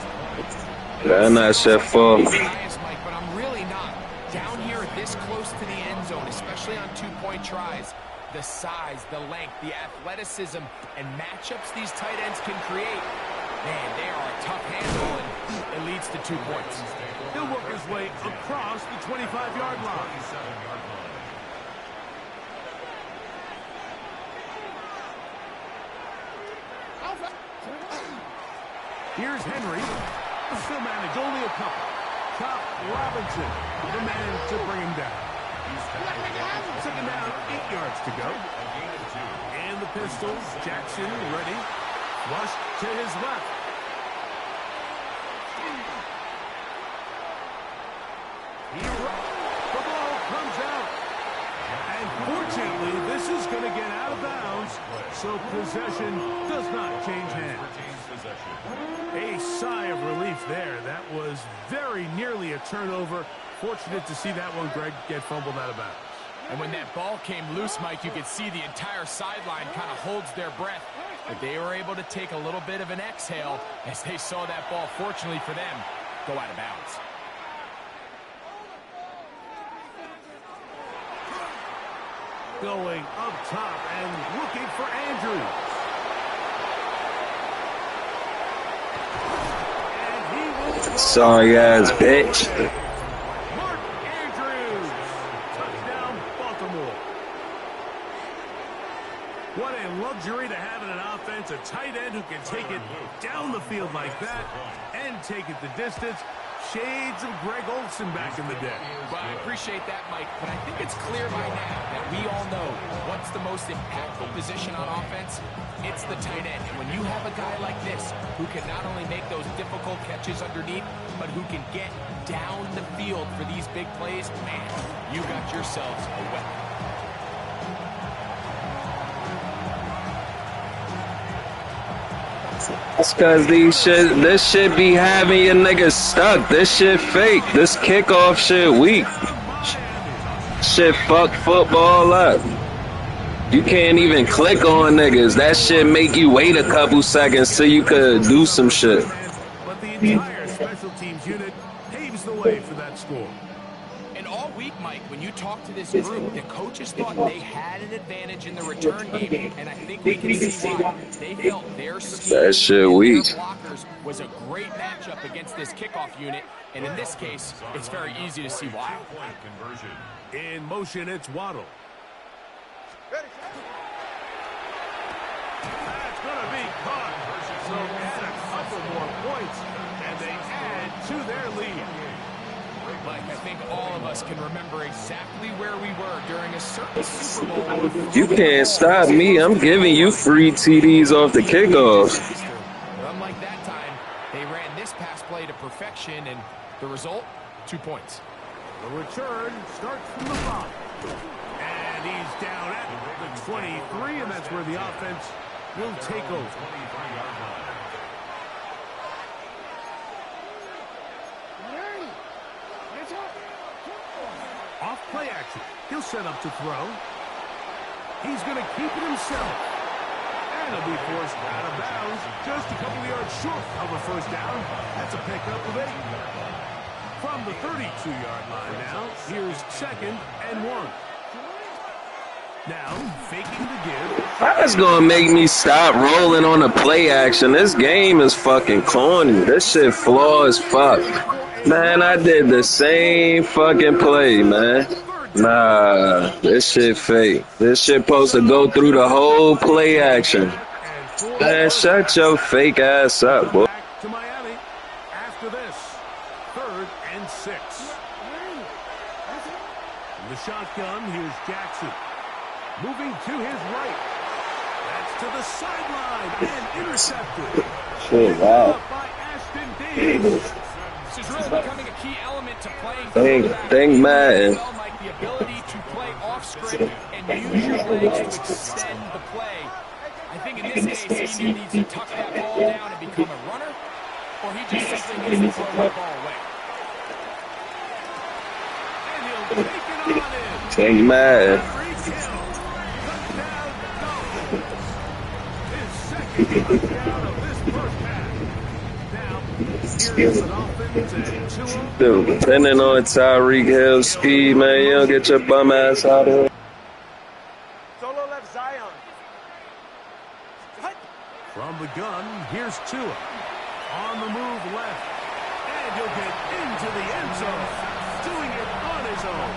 That's not shit for. Mike, but I'm really not. Down here this close to the end zone, especially on 2-point tries, the size, the length, the athleticism, and matchups these tight ends can create, man, they are a tough handle, and it leads to 2 points. He'll work his way across the 25-yard line. Here's Henry. Still managed only a couple. Chop Robinson, the man to bring him down. Second down, 8 yards to go. And the pistols, Jackson ready. Flush to his left. The ball comes out. And fortunately, this is going to get out of bounds, so possession does not change hands. A sigh of relief there. That was very nearly a turnover. Fortunate to see that one, Greg, get fumbled out of bounds. And when that ball came loose, Mike, you could see the entire sideline kind of holds their breath. But they were able to take a little bit of an exhale as they saw that ball, fortunately for them, go out of bounds. Going up top and looking for Andrews. And he will Sorry ass bitch. Mark Andrews. Touchdown, Baltimore. What a luxury to have in an offense, a tight end who can take it down the field like that and take it the distance. Shades of Greg Olsen back in the day. Well, I appreciate that, Mike, but I think it's clear by now that we all know what's the most impactful position on offense. It's the tight end. And when you have a guy like this who can not only make those difficult catches underneath, but who can get down the field for these big plays, man, you got yourselves a weapon. That's because this shit be having your niggas stuck. This shit fake. This kickoff shit weak. Shit fuck football up. You can't even click on niggas. That shit make you wait a couple seconds till you could do some shit. But the entire special teams unit paves the way for that score. And all week, Mike, when you talk to this group, the coaches thought they had an advantage in the return game, and I think we can see why. They felt their scheme, That shit weak. their blockers was a great matchup against this kickoff unit, and in this case, it's very easy to see why. In motion, it's Waddle. That's going to be caught. So add a couple more points, and they add to their lead. Mike, I think all of us can remember exactly where we were during a certain Super Bowl. You can't stop me. I'm giving you free TDs off the kickoffs. But unlike that time, they ran this pass play to perfection, and the result, 2 points. The return starts from the 5. And he's down at the 23, and that's where the offense will take over. Off play action. He'll set up to throw. He's going to keep it himself. And he'll be forced out of bounds. Just a couple of yards short of a first down. That's a pickup of 8. From the 32-yard line now, here's 2nd and 1. Now, faking the give. That's gonna make me stop rolling on the play action. This game is fucking corny. This shit flaw as fuck. Man, I did the same fucking play, man. Nah, this shit fake. This shit supposed to go through the whole play action. Man, shut your fake ass up, boy. Back to Miami after this. 3rd and 6. In the shotgun, here's Jackson. Moving to his right. That's to the sideline and intercepted. Shit, wow. By Ashton Davis. This is really becoming a key element to playing. Thank Madden. Like the ability to play off script and use your legs to extend the play. I think in this case, he needs to tuck that ball down and become a runner, or he just simply needs to throw the ball away. And he'll take it on in. Thank Madden. His 2nd touchdown of this first half. Now, here's an offense and Dude, depending on Tyreek Hill's speed, man, you don't get your bum ass out of here. Solo left Zion. from the gun, here's Tua. On the move left. And he'll get into the end zone. Doing it on his own.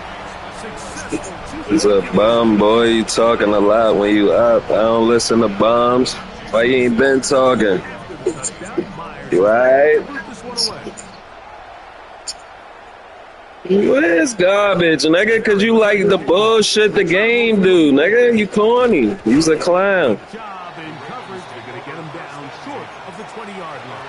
Successful. He's a bum, boy. You talking a lot when you up. I don't listen to bums. Why you ain't been talking? You alright? What is garbage, nigga? Cause you like the bullshit the game do, nigga. You corny. You's a clown. Job in coverage. They're going to get him down short of the 20-yard line.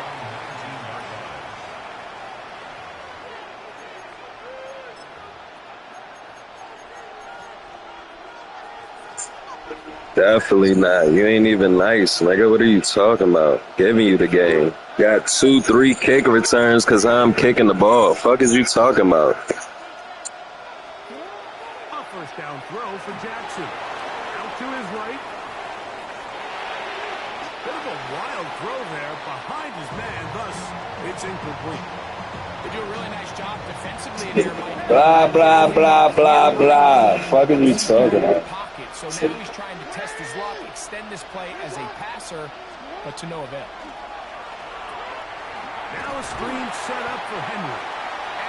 Definitely not. You ain't even nice, nigga. What are you talking about? Giving you the game. Got 2-3 kick returns because I'm kicking the ball. Fuck is you talking about? A first down throw for Jackson. Out to his right. Bit of a wild throw there behind his man. Thus, it's incomplete. They do a really nice job defensively in there, Mike. Blah, blah, blah, blah, blah. Fuck is you talking about? So now he's trying to test his luck, extend this play as a passer, but to no avail. Now a screen set up for Henry.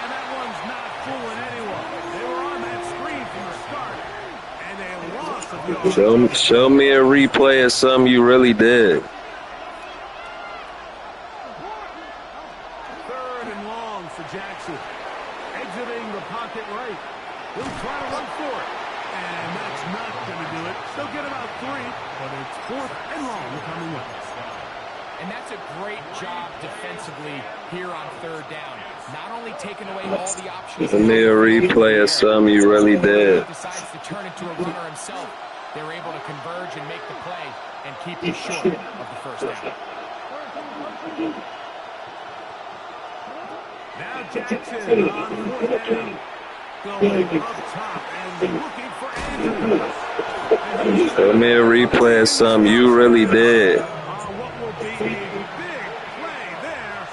And that one's not fooling anyone. They were on that screen from the start. And a loss of yards. Show me a replay of something you really did. Third and long for Jackson. Exiting the pocket right. He'll try to run for it. And that's not going to do it. They'll get about 3, but it's 4th and long coming up. And that's a great job defensively here on third down. Not only taking away all the options. Give me a replay of something you really did. Decides to turn into a runner himself. They're able to converge and make the play and keep it short of the first down. Now Jackson on 4th down. Going up top and looking for Andrews. Show me a replay of something you really did. What will be a big play there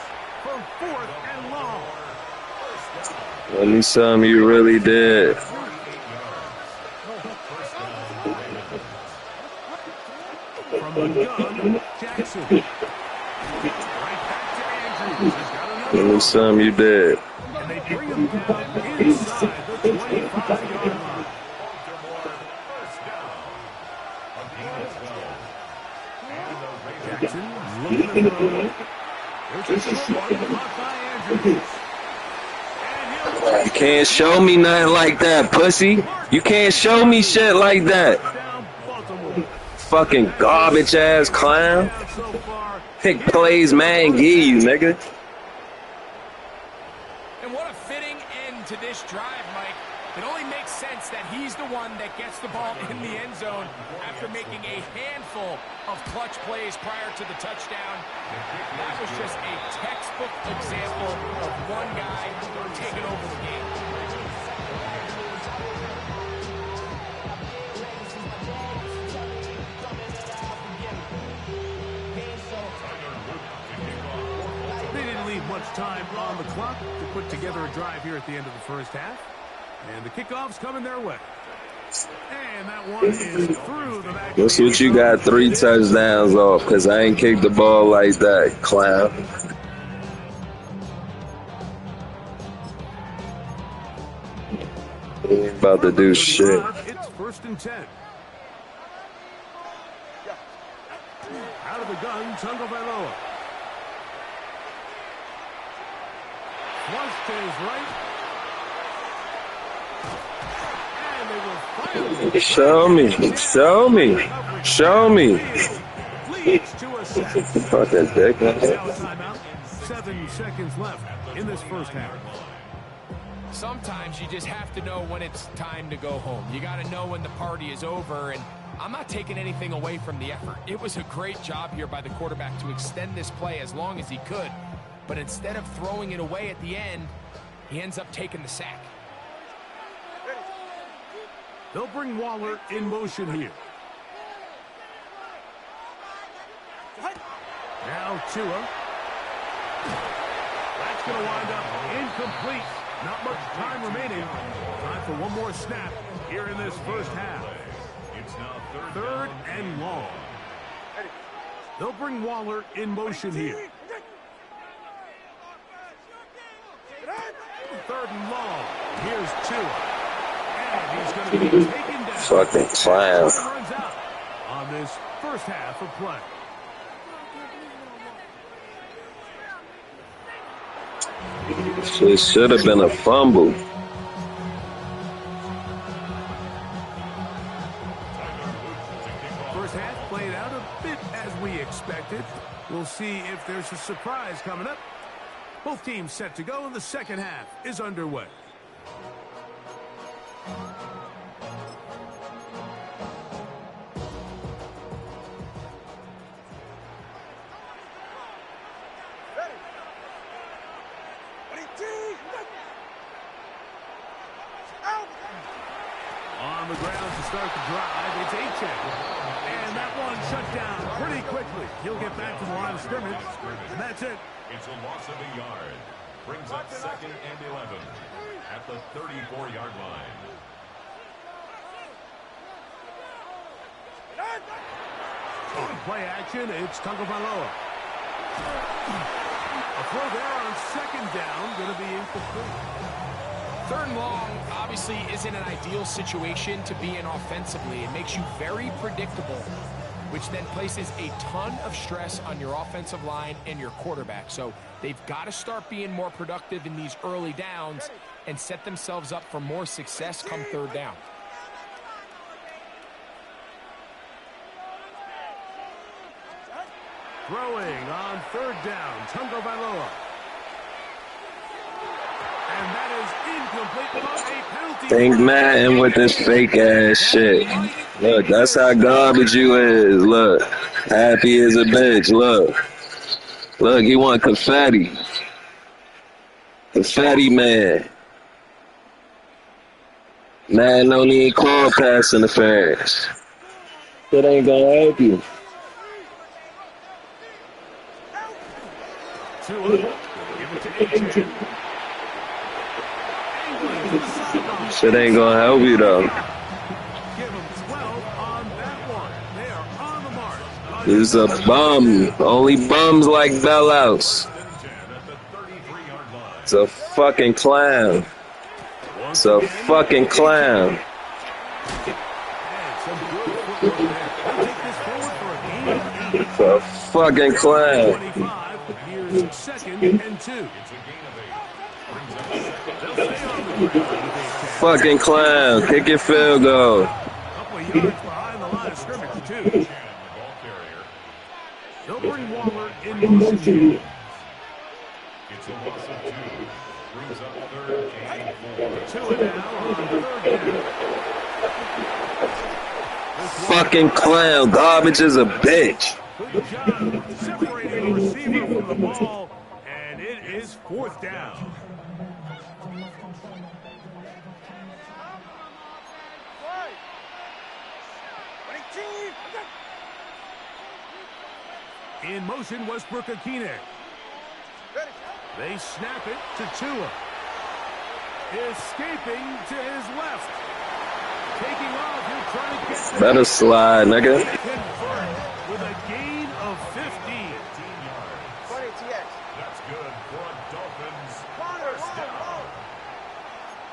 from 4th and long. Let me something you really did. From the gun, Jackson. Right back to Andrews. He's got another. Let me something you did. And they bring him down inside the 25-yard line. Jackson looking to throw. There's a short one caught by Andrews. You can't show me nothing like that, pussy. You can't show me shit like that. Fucking garbage ass clown. Pick plays man give you, nigga. And what a fitting end to this drive, Mike. It only makes sense that he's the one that gets the ball in the end zone after making a handful of clutch plays prior to the touchdown. That was just a textbook example of one guy taking over the game. They didn't leave much time on the clock to put together a drive here at the end of the first half. And the kickoff's coming their way. And that one is through the back. That's what you got 3 touchdowns off, because I ain't kicked the ball like that, clown. Ain't about to do shit. It's 1st and 10. Out of the gun, Tagovailoa. Flush to his right. Show me. Show me. Show me. Fucking dick. 7 seconds left in this first half. Sometimes you just have to know when it's time to go home. You got to know when the party is over, and I'm not taking anything away from the effort. It was a great job here by the quarterback to extend this play as long as he could, but instead of throwing it away at the end, he ends up taking the sack. They'll bring Waller in motion here. Now Tua. That's going to wind up incomplete. Not much time remaining. Time for one more snap here in this first half. It's now 3rd and long. They'll bring Waller in motion here. 3rd and long. Here's Tua. And he's going to be taken down. Fucking clown. Runs out on this first half of play. It should have been a fumble. first half played out a bit as we expected. We'll see if there's a surprise coming up. Both teams set to go, and the second half is underway. On the ground to start the drive, it's H.A. And that one shut down pretty quickly. He'll get back to the line of scrimmage, and that's it. It's a loss of a yard. Brings up 2nd and 11 at the 34-yard line. On play action, it's Tagovailoa. A throw there on 2nd down, going to be incomplete. 3rd and long obviously isn't an ideal situation to be in offensively. It makes you very predictable, which then places a ton of stress on your offensive line and your quarterback. So they've got to start being more productive in these early downs and set themselves up for more success come 3rd down. Throwing on 3rd down, Tagovailoa. And that is incomplete. A penalty. Think Madden with this fake ass shit. Look, that's how garbage you is. Look, happy as a bitch. Look, he want confetti. Confetti man. Madden don't need call pass interference. That ain't gonna help you. Shit ain't gonna help you though. He's a bum. Only bums like bailouts. It's a fucking clown. It's a fucking clown. It's a fucking clown. 2nd and 2. Fucking clown. Kick your field goal. Couple of yards behind the line of scrimmage, too. They'll bring Waller in motion. It's a loss of 2. Brings up 3rd and 4. 2 and now on 3rd down. Fucking clown. Garbage is a bitch. Good job separating the receiver from the ball, and it is 4th down. In motion, Westbrook-Akine. They snap it to Tua. Escaping to his left. Taking off, he'll try to get there. Better slide, nigga. With a gain of 15. That's good for a Dolphins 1st down.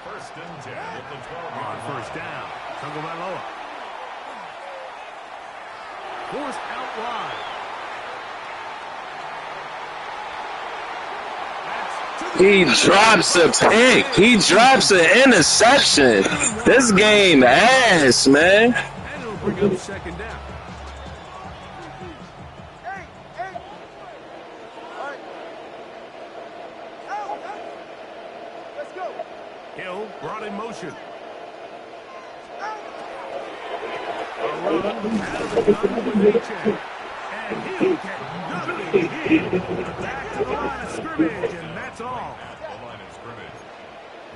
1st and 10 at the 12-yard On 1st down, Tagovailoa. Forced out wide. He drops a pick. He drops an interception. This game ass, man. And it'll bring up 2nd down. Hill brought in motion. A run out of the gun with H.A. And he'll get nothing here. Back to the line of scrimmage, and that's all. The line of scrimmage.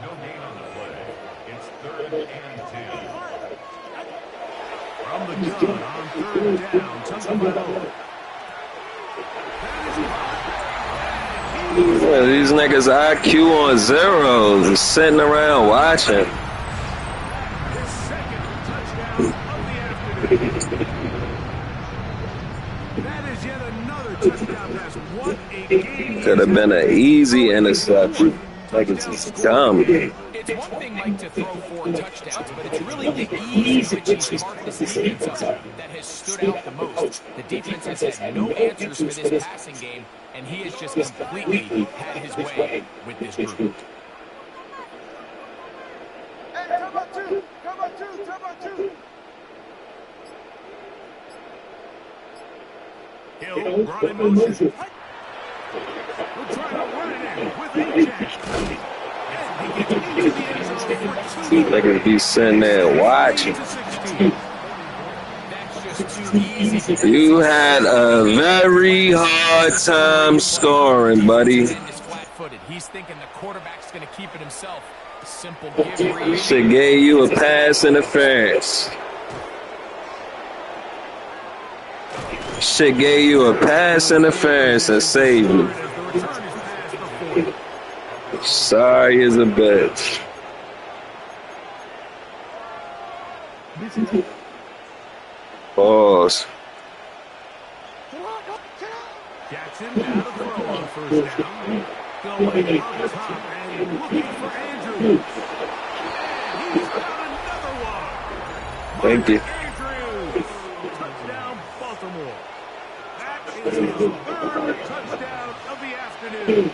No gain on the play. It's 3rd and 10. From the gun on 3rd down, Tagovailoa. Yeah, these niggas IQ on zeros and sitting around watching. His 2nd touchdown of the afternoon. That is yet another touchdown pass. What a game. Could have been an easy interception. Like it's just dumb. It's one thing, Mike, to throw 4 touchdowns, but it's really the ease which is smartness defense that has stood out the most. The defense has had no answers for this passing game, and he has just completely had his way with this group. Hey, come on, 2. Hill brought in motion. He'll try to run it in with a check. And he gets into the end zone for 2 more. Niggas be sitting there watching. You had a very hard time scoring, buddy. He's thinking the quarterback's going to keep it himself. Simple give read. Shit gave you a pass interference. Shit gave you a pass interference and saved me. Sorry as a bitch. Pause. Jackson now to throw on first down. Going up top and looking for Andrews. And he's got another one. Thank you. Andrews. Touchdown, Baltimore. That is his 3rd touchdown of the afternoon.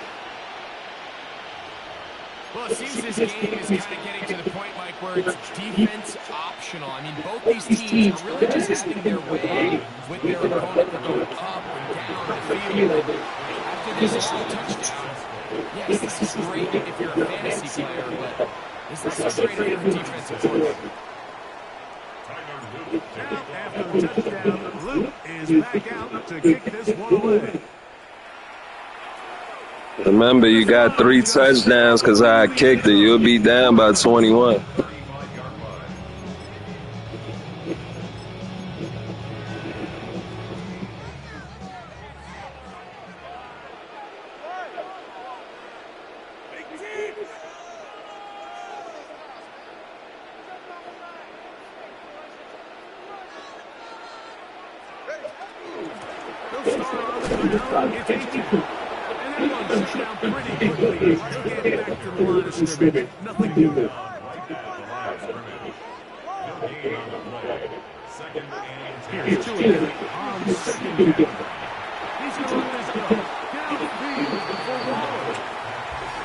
Well, it seems this game is kind of getting to the point, Mike, where it's defense optional. I mean, both these teams are really just having their way with their opponent. They're going up and down the field. And after this long touchdown, yes, this is great if you're a fantasy player, but this is so great if you're a defensive coordinator. Now, after the touchdown, Luke is back out to kick this one away. Remember, you got 3 touchdowns because I kicked it. You'll be down by 21. Nothing new. Here's two again on 2nd down. He's going to let this go. Down the field for Waller.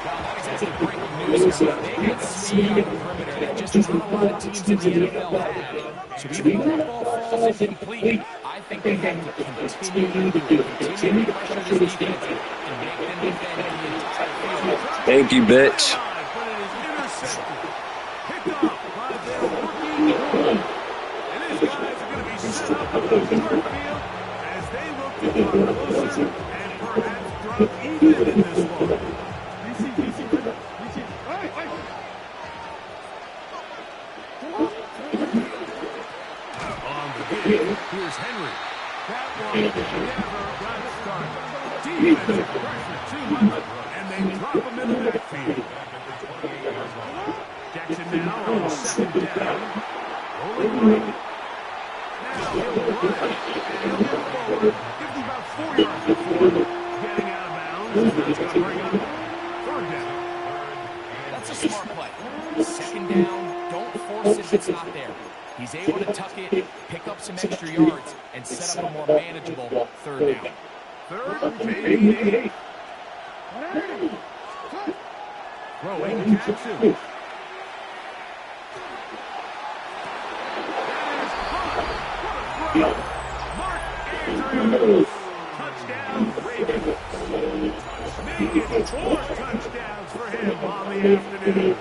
Wow, that is actually breaking news here. They had speed on the perimeter that just not a lot of teams in the NFL had. So even when that ball falls incomplete, I think they have to continue to pressure this defense and make them defend the entire field. Thank you, bitch. Here's Henry. That one never got started. Defensive pressure too much, and they drop him in the backfield. Jackson now on 2nd down. Rolling right. Now he'll run it, and he'll get forward. Gives him about 4 yards before getting out of bounds. That's going to bring up 3rd down. That's a smart play. 2nd down, don't force it if it's not there. He's able to tuck it, pick up some extra yards, and set up a more manageable 3rd down. 3rd and 8. Throwing Jackson. Mark Andrews. Touchdown, Ravens. Make it 4 touchdowns for him on the afternoon.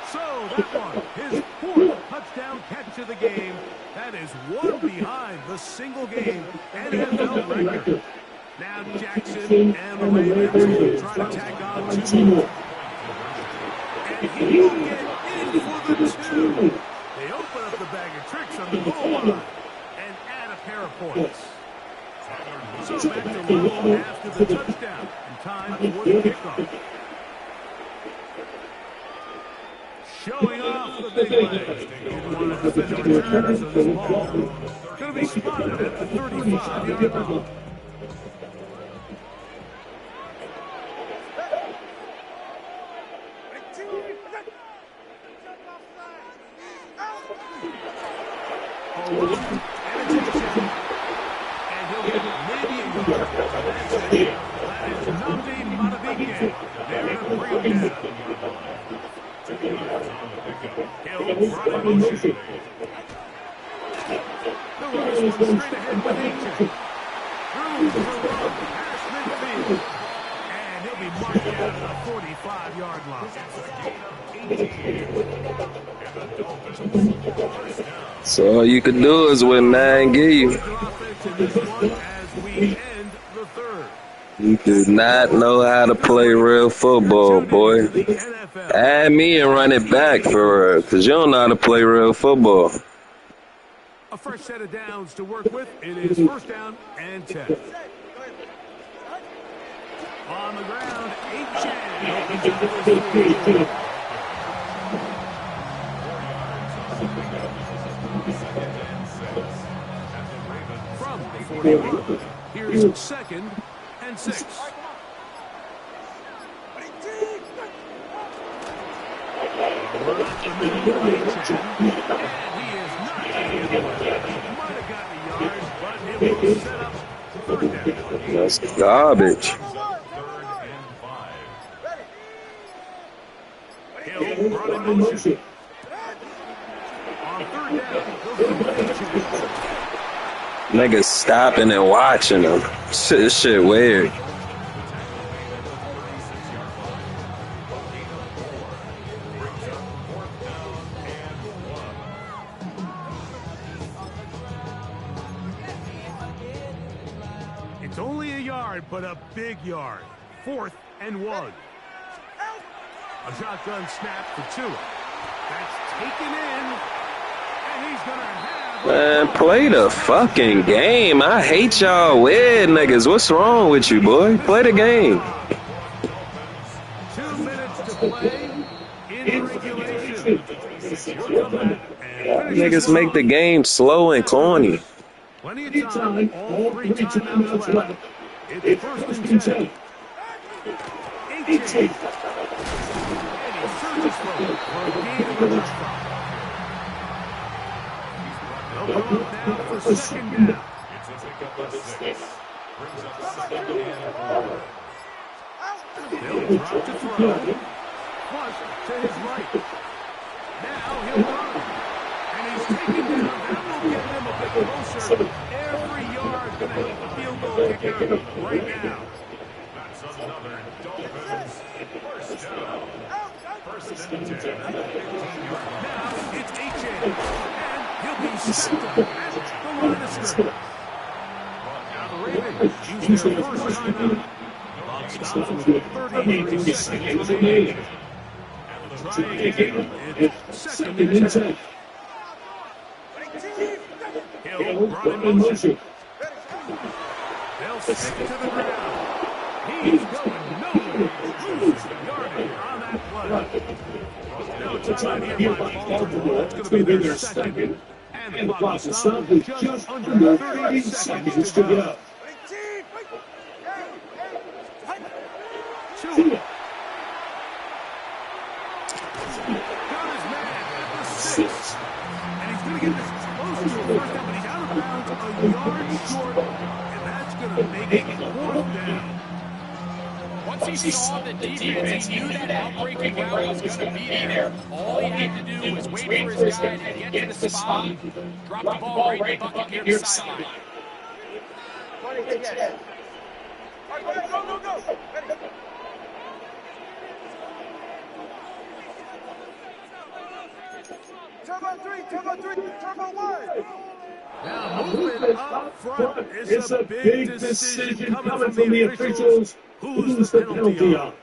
So that one, his 4th touchdown catch of the game. That is 1 behind the single game NFL record. Now Jackson and the Ravens try to tack on 2 more. And he will get in for the 2. They open up the bag of tricks on the goal line and add a pair of points. So back to Little after the touchdown and time for the kickoff. Showing off the big legs. Didn't want to defend the return, so this ball going to be spotted at the 35-yard line. And he'll get maybe a yard. That is Namdi Matabike. They're going to bring him down. Hill brought in motion. The running this one straight ahead with AJ. Through the run, past midfield. And he'll be marked down at the 45-yard line. So all you could do is what man give you. You do not know how to play real football, boy. Add me and run it back for real, because you don't know how to play real football. A fresh set of downs to work with. It is first down and 10. On the ground, from the 41, here's second and 6. That's garbage. Niggas stopping and watching them. This shit weird. It's only a yard, but a big yard. 4th and 1. A shotgun snap for Tua. That's taken in. And he's going to have... Man, play the fucking game. I hate y'all weird niggas. What's wrong with you, boy? Play the game. 2 minutes to play in regulation. Niggas make the game slow and corny. Plenty of time. All 3 timeouts left. It's first and 10. 18. And he surges forward for a gain of the touchdown. They'll go now for second down. It's a pickup of 6. Brings up second and 4. They'll drop to throw. Flush to his right. Now he'll run. And he's taken down. That will get him a bit closer. Every yard going to help the field goal kicker right now. That's another Dolphins first down. First and 10. Now it's H.A. And he'll be stepped up at the line of scrimmage. Now the Ravens use their first timeout. Clock stops with 33 seconds remaining. Try again. It's second and 10. Hill brought in motion. They'll stick to the ground. He's going nowhere. Loses yardage on that play. No time here by Baltimore. That's going to be their second. And the clock will stop with just under 30 seconds to go. Tua. Got his man at the 6. And he's going to get this close to a first down, but he's out of bounds a yard short. And that's going to make it 4th down. Once he saw the defense, he knew that outbreaking route was going to be there. All he had to do was wait for his guy to get to the spot, drop the ball right in the bucket near the sideline. All right, go. Ready. Turbo 3, Turbo 1. Now movement up front is a big decision coming from the officials. Who's the penalty on?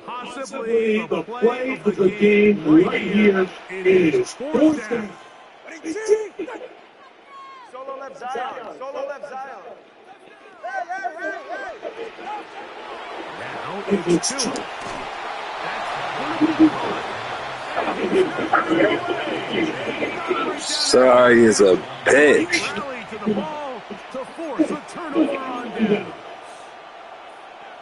Possibly the play of the game right here is 4th down. Solo left Zion. Now it's 2. Sorry is a bitch. Rally to the ball to force a turnover on down.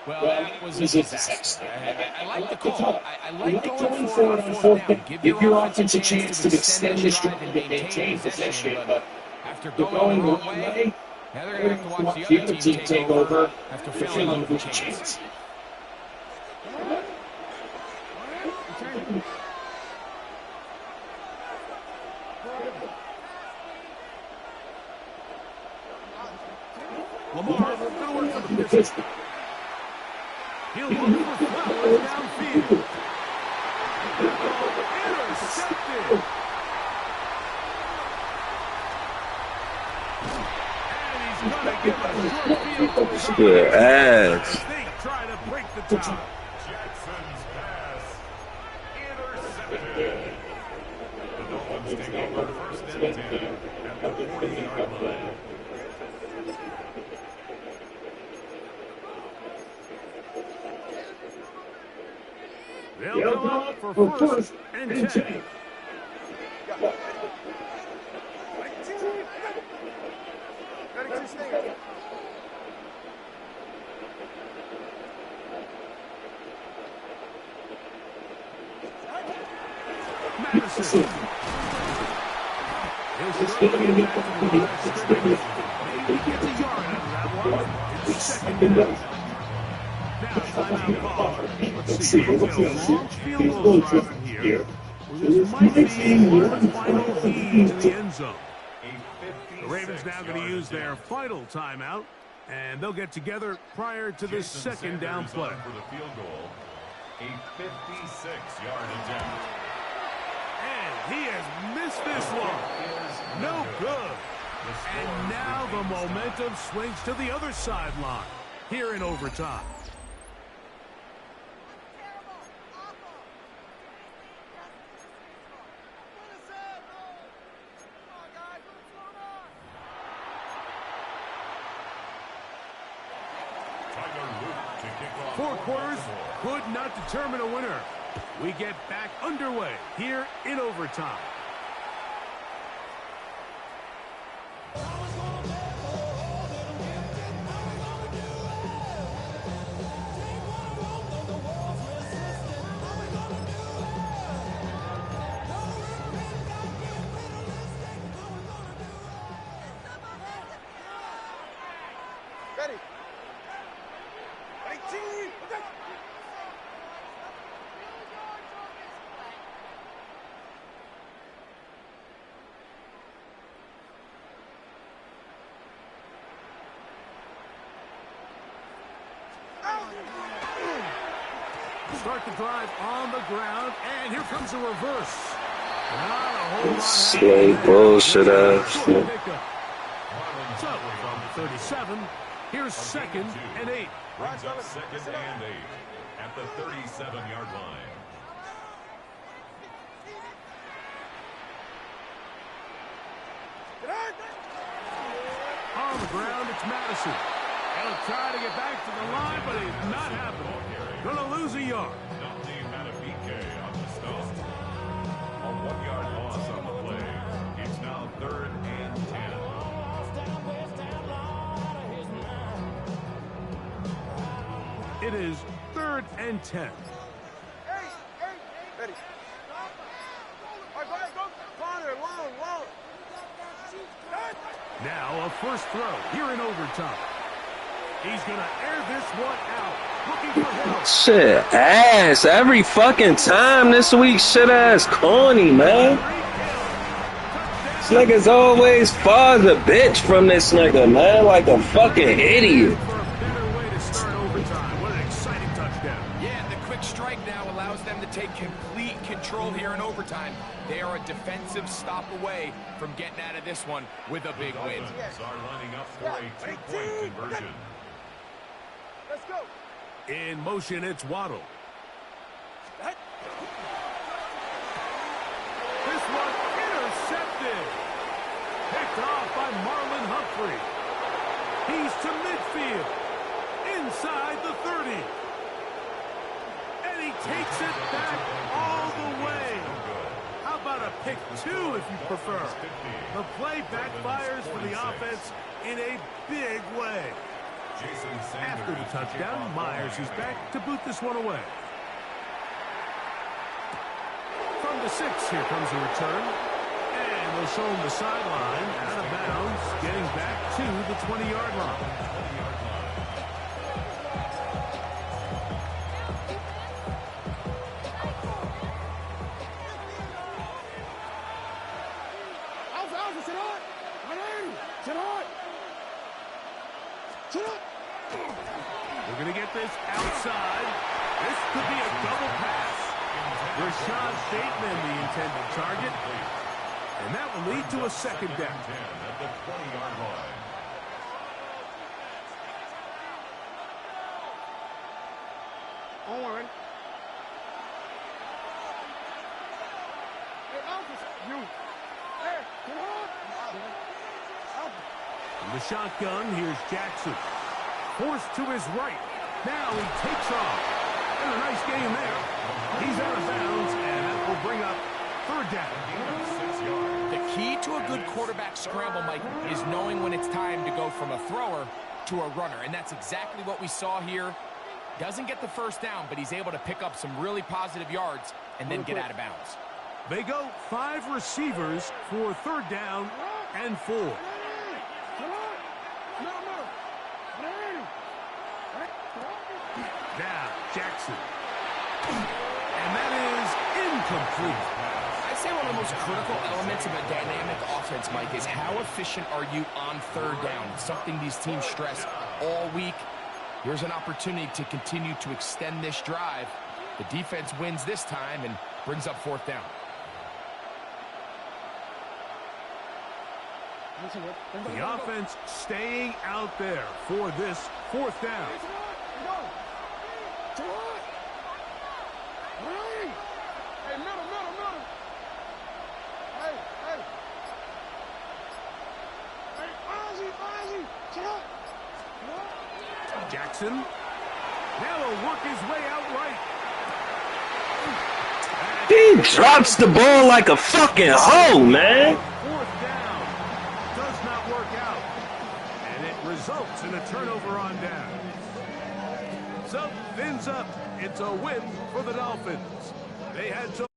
Well, that was a disaster. I like the call. I like going for it on fourth down. Give your offense a chance to extend this drive and maintain possession. But after going the wrong way, now they're going to have to watch the other team take over after failing to move the chains. Lamar going to work for the pistol. He'll look for Flowers downfield. Intercepted. And he's going to give a short field to Good ass. They try to break the tie. Jackson's pass intercepted. The Dolphins take over first and 10 at the 40-yard line. They'll come up for first and 10. Madison. He'll struggle to get back to the line of scrimmage. Maybe he gets a yard out of that one. It's second down. Now timeout call. Let's see. We'll get a long field goal drive from here. This might be one final feed to the end zone. The Ravens now going to use their final timeout, and they'll get together prior to this second down play. For the field goal, a 56-yard attempt. And he has missed this one. No good. And now the momentum swings to the other sideline here in overtime. Four quarters could not determine a winner. We get back underway here in overtime. Ready. Start the drive on the ground, and here comes a reverse. Not a whole lot. Slow bullshit ass. So, from 37, here's second and 8. Brings up second and 8 at the 37-yard line. On the ground, it's Madison. He'll try to get back to the line, but it's not happening. Gonna lose a yard. No team had a PK on the stop. A 1-yard loss on the play. It's now 3rd and 10. It is 3rd and 10. Ready. All right, go. Corner, long. Now a first throw here in overtime. He's going to air this one out. Looking for help. Shit ass. Every fucking time this week, shit ass corny, man. This nigga's always far the bitch from this nigga, man. Like a fucking idiot. For a better way to start overtime. What an exciting touchdown. Yeah, the quick strike now allows them to take complete control here in overtime. They are a defensive stop away from getting out of this one with a big win. Dolphins are lining up for a 2-point conversion. Let's go. In motion, it's Waddle. This one intercepted. Picked off by Marlon Humphrey. He's to midfield. Inside the 30. And he takes it back all the way. How about a pick 2 if you prefer? The play backfires for the offense in a big way. After the touchdown, Myers is back to boot this one away. From the 6, here comes a return. And they'll show him the sideline, out of bounds, getting back to the 20-yard line. We're going to get this outside. This could be a double pass. Rashad Bateman, the intended target. And that will lead to a second down. At the 20-yard line. Owen. Hey, Alphas, you. Hey, come on. In the shotgun, here's Jackson. Forced to his right. Now he takes off. And a nice game there. He's out of bounds, and that will bring up third down. The key to a good quarterback scramble, Mike, is knowing when it's time to go from a thrower to a runner. And that's exactly what we saw here. Doesn't get the first down, but he's able to pick up some really positive yards and then get out of bounds. They go 5 receivers for third down and 4. Now, Jackson. And that is incomplete. I'd say one of the most critical elements of a dynamic offense, Mike, is how efficient are you on third down? It's something these teams stress all week. Here's an opportunity to continue to extend this drive. The defense wins this time and brings up fourth down. The offense staying out there for this fourth down. Hey, middle. Hey. Hey, Ozzy, get up. Jackson. Now he'll work his way out right. He drops the ball like a fucking hoe, man. Fourth down does not work out. And it results in a turnover on down. So, fins up. It's a win for the Dolphins. They had to